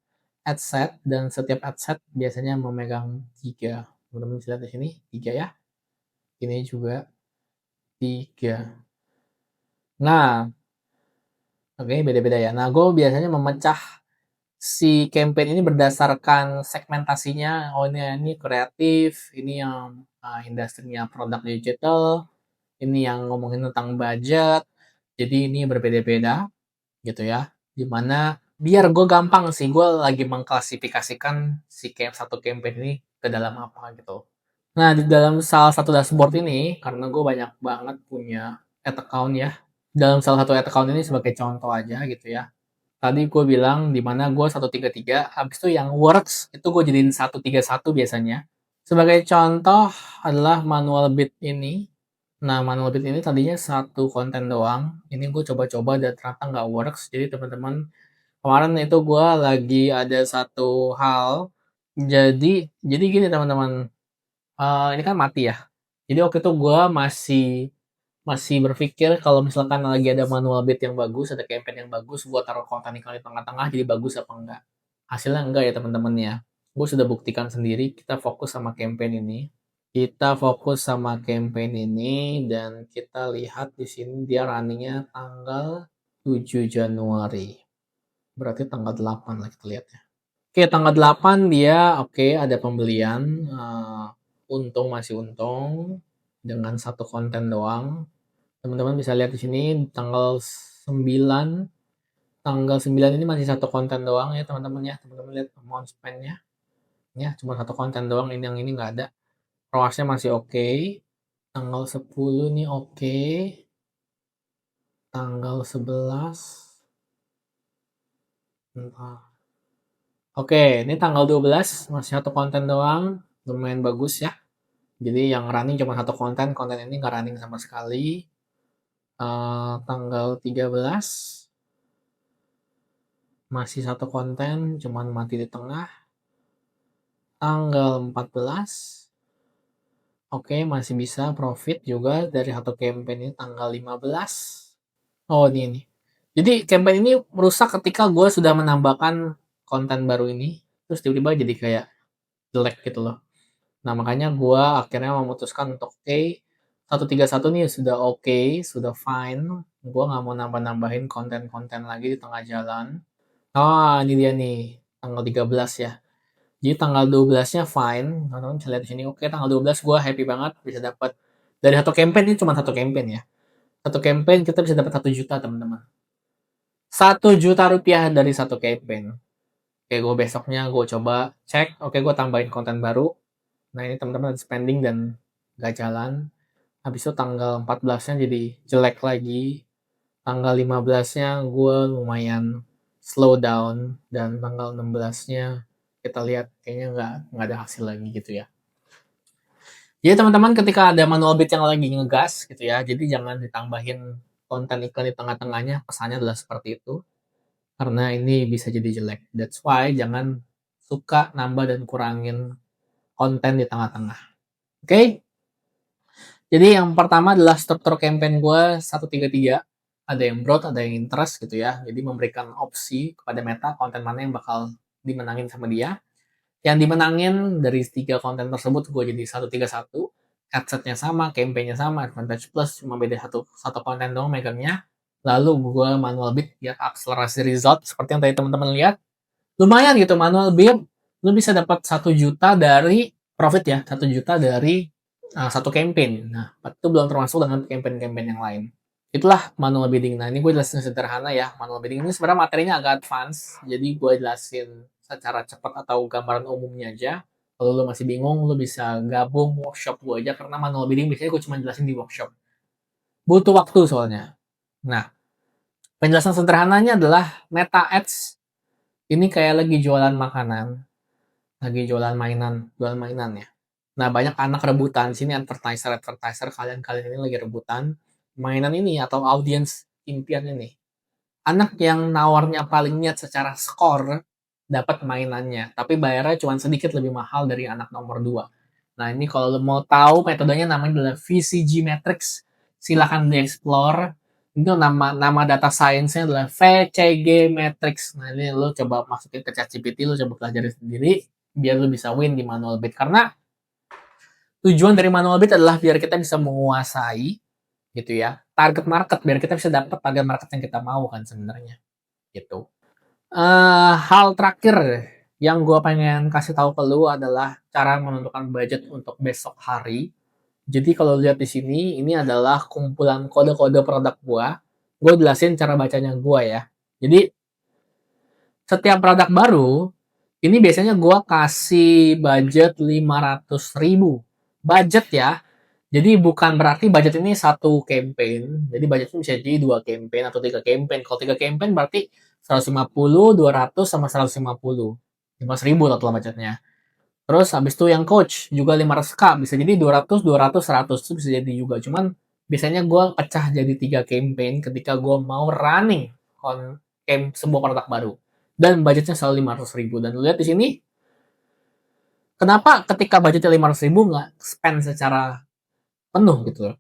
adset dan setiap adset biasanya memegang 3. Teman-teman bisa lihat di sini 3 ya. Ini juga 3. Nah, oke, beda-beda ya. Nah, gue biasanya memecah si campaign ini berdasarkan segmentasinya. Oh, ini kreatif, ini yang industrinya produk digital, ini yang ngomongin tentang budget. Jadi ini berbeda-beda gitu ya. Dimana biar gue gampang sih, gue lagi mengklasifikasikan si satu campaign ini ke dalam apa gitu. Nah, di dalam salah satu dashboard ini, karena gue banyak banget punya ad account ya, dalam salah satu ad account ini sebagai contoh aja gitu ya. Tadi gue bilang di mana gue 133, habis itu yang works itu gue jadiin 131 biasanya. Sebagai contoh adalah manual bid ini. Nah, manual bid ini tadinya satu konten doang. Ini gue coba-coba dan ternyata nggak works. Jadi teman-teman, kemarin itu gue lagi ada satu hal. Jadi gini teman-teman, ini kan mati ya. Jadi waktu itu gue masih masih berpikir kalau misalkan lagi ada manual bid yang bagus, ada campaign yang bagus, gue taruh konten iklan di tengah-tengah, jadi bagus apa enggak? Hasilnya enggak ya teman-teman ya. Gue sudah buktikan sendiri, kita fokus sama campaign ini. Kita fokus sama campaign ini dan kita lihat di sini dia runningnya tanggal 7 Januari. Berarti tanggal 8 lah kita lihat ya. Oke, tanggal 8 dia oke ada pembelian. Untung masih untung dengan satu konten doang. Teman-teman bisa lihat di sini tanggal 9 ini masih satu konten doang ya teman-teman ya. Teman-teman lihat amount spend-nya. Ya, cuma satu konten doang, ini yang ini nggak ada. ROAS-nya masih oke. Tanggal 10 nih oke. Tanggal 11. Bentar. Oke, ini tanggal 12 masih satu konten doang. Lumayan bagus ya. Jadi yang running cuma satu konten, konten ini nggak running sama sekali. Tanggal 13 masih satu konten, cuman mati di tengah. Tanggal 14 oke, masih bisa profit juga dari satu campaign ini tanggal 15. Oh, ini. Jadi campaign ini merusak ketika gue sudah menambahkan konten baru ini, terus tiba-tiba jadi kayak jelek gitu loh. Nah, makanya gue akhirnya memutuskan untuk oke, 131 nih sudah oke, sudah fine. Gue nggak mau nambah-nambahin konten-konten lagi di tengah jalan. Oh, ini dia nih, tanggal 13 ya. Jadi tanggal 12-nya fine, teman-teman bisa lihat di sini. Oke, tanggal 12 gue happy banget bisa dapat dari satu campaign, ini cuma satu campaign ya. Satu campaign kita bisa dapat 1 juta, teman-teman. 1 juta rupiah dari satu campaign. Oke, gue besoknya gue coba cek. Oke, gue tambahin konten baru. Nah, ini teman-teman spending dan gak jalan. Habis itu tanggal 14-nya jadi jelek lagi. Tanggal 15-nya gue lumayan slow down. Dan tanggal 16-nya kita lihat kayaknya nggak ada hasil lagi gitu ya. Jadi teman-teman ketika ada manual bid yang lagi ngegas gitu ya, jadi jangan ditambahin konten iklan di tengah-tengahnya, pesannya adalah seperti itu. Karena ini bisa jadi jelek. That's why jangan suka nambah dan kurangin konten di tengah-tengah. Oke? Okay? Jadi yang pertama adalah struktur campaign gue 133. Ada yang broad, ada yang interest gitu ya. Jadi memberikan opsi kepada Meta konten mana yang bakal dimenangin sama dia. Yang dimenangin dari 3 konten tersebut gue jadi 131. Adset-nya sama, campaign-nya sama, advantage plus, cuma beda satu konten doang megangnya. Lalu gue manual bid biar akselerasi result seperti yang tadi teman-teman lihat. Lumayan gitu manual bid, lu bisa dapat 1 juta dari profit ya, 1 juta dari satu campaign. Nah, itu belum termasuk dengan campaign-campaign yang lain. Itulah manual bidding. Nah, ini gue jelasin sederhana ya. Manual bidding ini sebenarnya materinya agak advance, jadi gue jelasin secara cepat atau gambaran umumnya aja. Kalau lo masih bingung, lo bisa gabung workshop gue aja, karena manual bidding biasanya gue cuma jelasin di workshop. Butuh waktu soalnya. Nah, penjelasan sederhananya adalah Meta Ads ini kayak lagi jualan makanan, lagi jualan mainan ya. Nah, banyak anak rebutan sini, advertiser kalian ini lagi rebutan mainan ini atau audiens impian ini. Anak yang nawarnya paling niat secara skor dapat mainannya, tapi bayarnya cuma sedikit lebih mahal dari anak nomor 2. Nah, ini kalau lo mau tahu metodenya namanya adalah VCG Matrix. Silahkan di-explore. Itu nama data science-nya adalah VCG Matrix. Nah, ini lo coba masukin ke ChatGPT, lo coba pelajari sendiri biar lo bisa win di manual bid. Karena tujuan dari manual bid adalah biar kita bisa menguasai gitu ya target market, biar kita bisa dapat target market yang kita mau kan sebenarnya gitu. Hal terakhir yang gue pengen kasih tahu ke lu adalah cara menentukan budget untuk besok hari. Jadi kalau lihat di sini, ini adalah kumpulan kode-kode produk gue. Gue jelasin cara bacanya gue ya. Jadi setiap produk baru, ini biasanya gue kasih budget 500.000. Budget ya. Jadi bukan berarti budget ini satu campaign. Jadi budgetnya bisa jadi 2 campaign atau 3 campaign. Kalau 3 campaign berarti 150, 200 sama 150. 15.000 total budgetnya. Terus habis itu yang coach juga 500k, bisa jadi 200, 200, 100 itu bisa jadi juga. Cuman biasanya gue pecah jadi 3 campaign ketika gue mau running on sebuah produk baru. Dan budgetnya selalu 500.000. Dan lu lihat di sini, kenapa ketika budgetnya 500.000 nggak spend secara penuh gitu loh.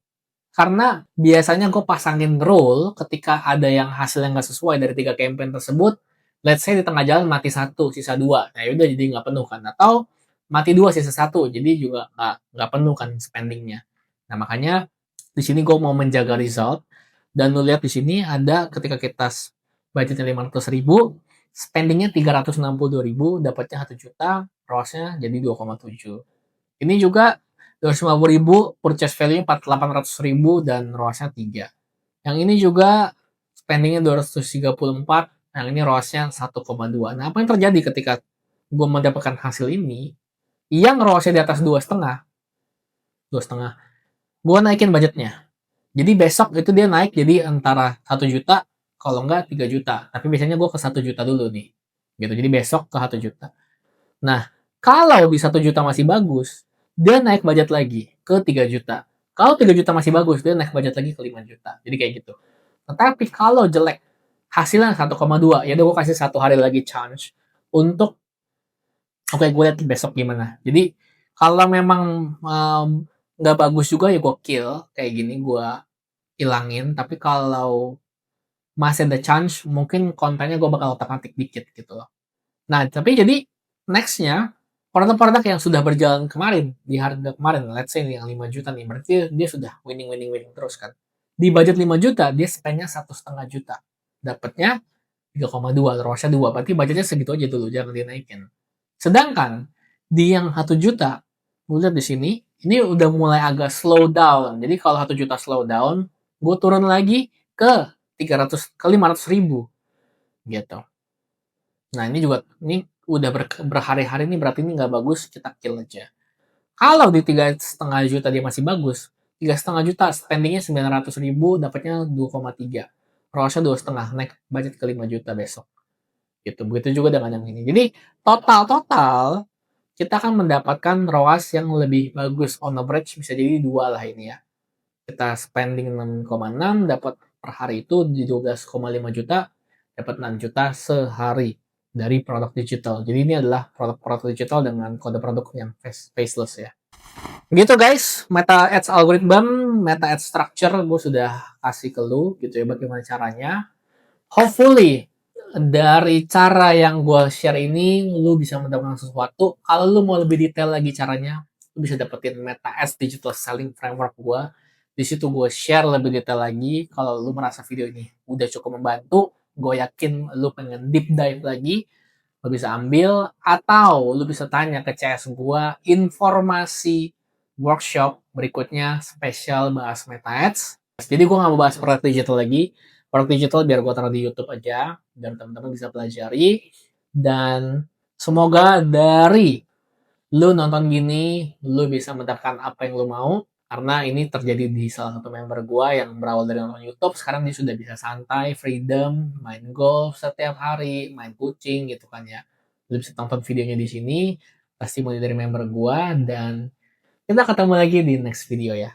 Karena biasanya gue pasangin rule ketika ada yang hasil yang nggak sesuai dari 3 campaign tersebut, let's say di tengah jalan mati satu, sisa dua, nah yaudah jadi nggak penuh kan, atau mati dua sisa satu, jadi juga nggak penuh kan spendingnya. Nah makanya di sini gue mau menjaga result, dan lu lihat di sini ada ketika kita budgetnya 500.000, spendingnya 362.000, dapatnya 1 juta, ROAS-nya jadi 2,7. Ini juga 250.000, purchase value 800.000 dan ROAS-nya 3. Yang ini juga spendingnya 234, yang ini ROAS-nya 1,2. Nah, apa yang terjadi ketika gue mendapatkan hasil ini? Yang ROAS-nya di atas 2,5, gue naikin budgetnya. Jadi besok itu dia naik jadi antara 1 juta, kalau enggak 3 juta. Tapi biasanya gue ke 1 juta dulu nih. Gitu. Jadi besok ke 1 juta. Nah, kalau di 1 juta masih bagus, dia naik budget lagi ke 3 juta. Kalau 3 juta masih bagus, dia naik budget lagi ke 5 juta. Jadi kayak gitu. Tetapi kalau jelek, hasilnya 1,2, ya udah gue kasih 1 hari lagi chance untuk oke, gue lihat besok gimana. Jadi kalau memang nggak bagus juga ya gue kill kayak gini, gue ilangin. Tapi kalau masih ada chance, mungkin kontennya gue bakal otak-atik dikit gitu loh. Nah, tapi jadi nextnya produk-produk yang sudah berjalan kemarin di harga kemarin, let's say yang 5 juta nih, berarti dia sudah winning winning winning terus kan. Di budget 5 juta, dia spendnya 1,5 juta, dapatnya 3,2, ROAS-nya 2, berarti budgetnya segitu aja dulu, jangan dinaikin. Sedangkan di yang 1 juta, gue lihat di sini, ini udah mulai agak slow down. Jadi kalau 1 juta slow down, gue turun lagi ke 500.000 gitu. Nah ini juga, ini udah berhari-hari ini berarti ini nggak bagus, kita kill aja. Kalau di 3,5 juta dia masih bagus, 3,5 juta spendingnya 900.000, dapatnya 2,3, ROAS-nya 2,5, naik budget ke 5 juta besok. Gitu. Begitu juga dengan yang ini. Jadi total kita akan mendapatkan ROAS yang lebih bagus, on average bisa jadi 2 lah ini ya. Kita spending 6,6, dapat per hari itu di 12,5 juta, dapat 6 juta sehari dari produk digital. Jadi ini adalah produk-produk digital dengan kode produk yang faceless ya. Gitu guys, Meta Ads algorithm, Meta Ads structure gue sudah kasih ke lu gitu ya bagaimana caranya. Hopefully dari cara yang gue share ini lu bisa mendapatkan sesuatu. Kalau lu mau lebih detail lagi caranya, lu bisa dapetin Meta Ads Digital Selling Framework gue. Di situ gue share lebih detail lagi. Kalau lu merasa video ini udah cukup membantu, gue yakin lu pengen deep dive lagi, lu bisa ambil, atau lu bisa tanya ke CS gue informasi workshop berikutnya spesial bahas Meta Ads. Jadi gue gak mau bahas produk digital lagi. Produk digital biar gue taruh di YouTube aja, biar teman-teman bisa pelajari. Dan semoga dari lu nonton gini, lu bisa mendapatkan apa yang lu mau. Karena ini terjadi di salah satu member gue yang berawal dari nonton YouTube. Sekarang dia sudah bisa santai, freedom, main golf setiap hari, main kucing gitu kan ya. Lu bisa tonton videonya di sini, pasti mulai dari member gue. Dan kita ketemu lagi di next video ya.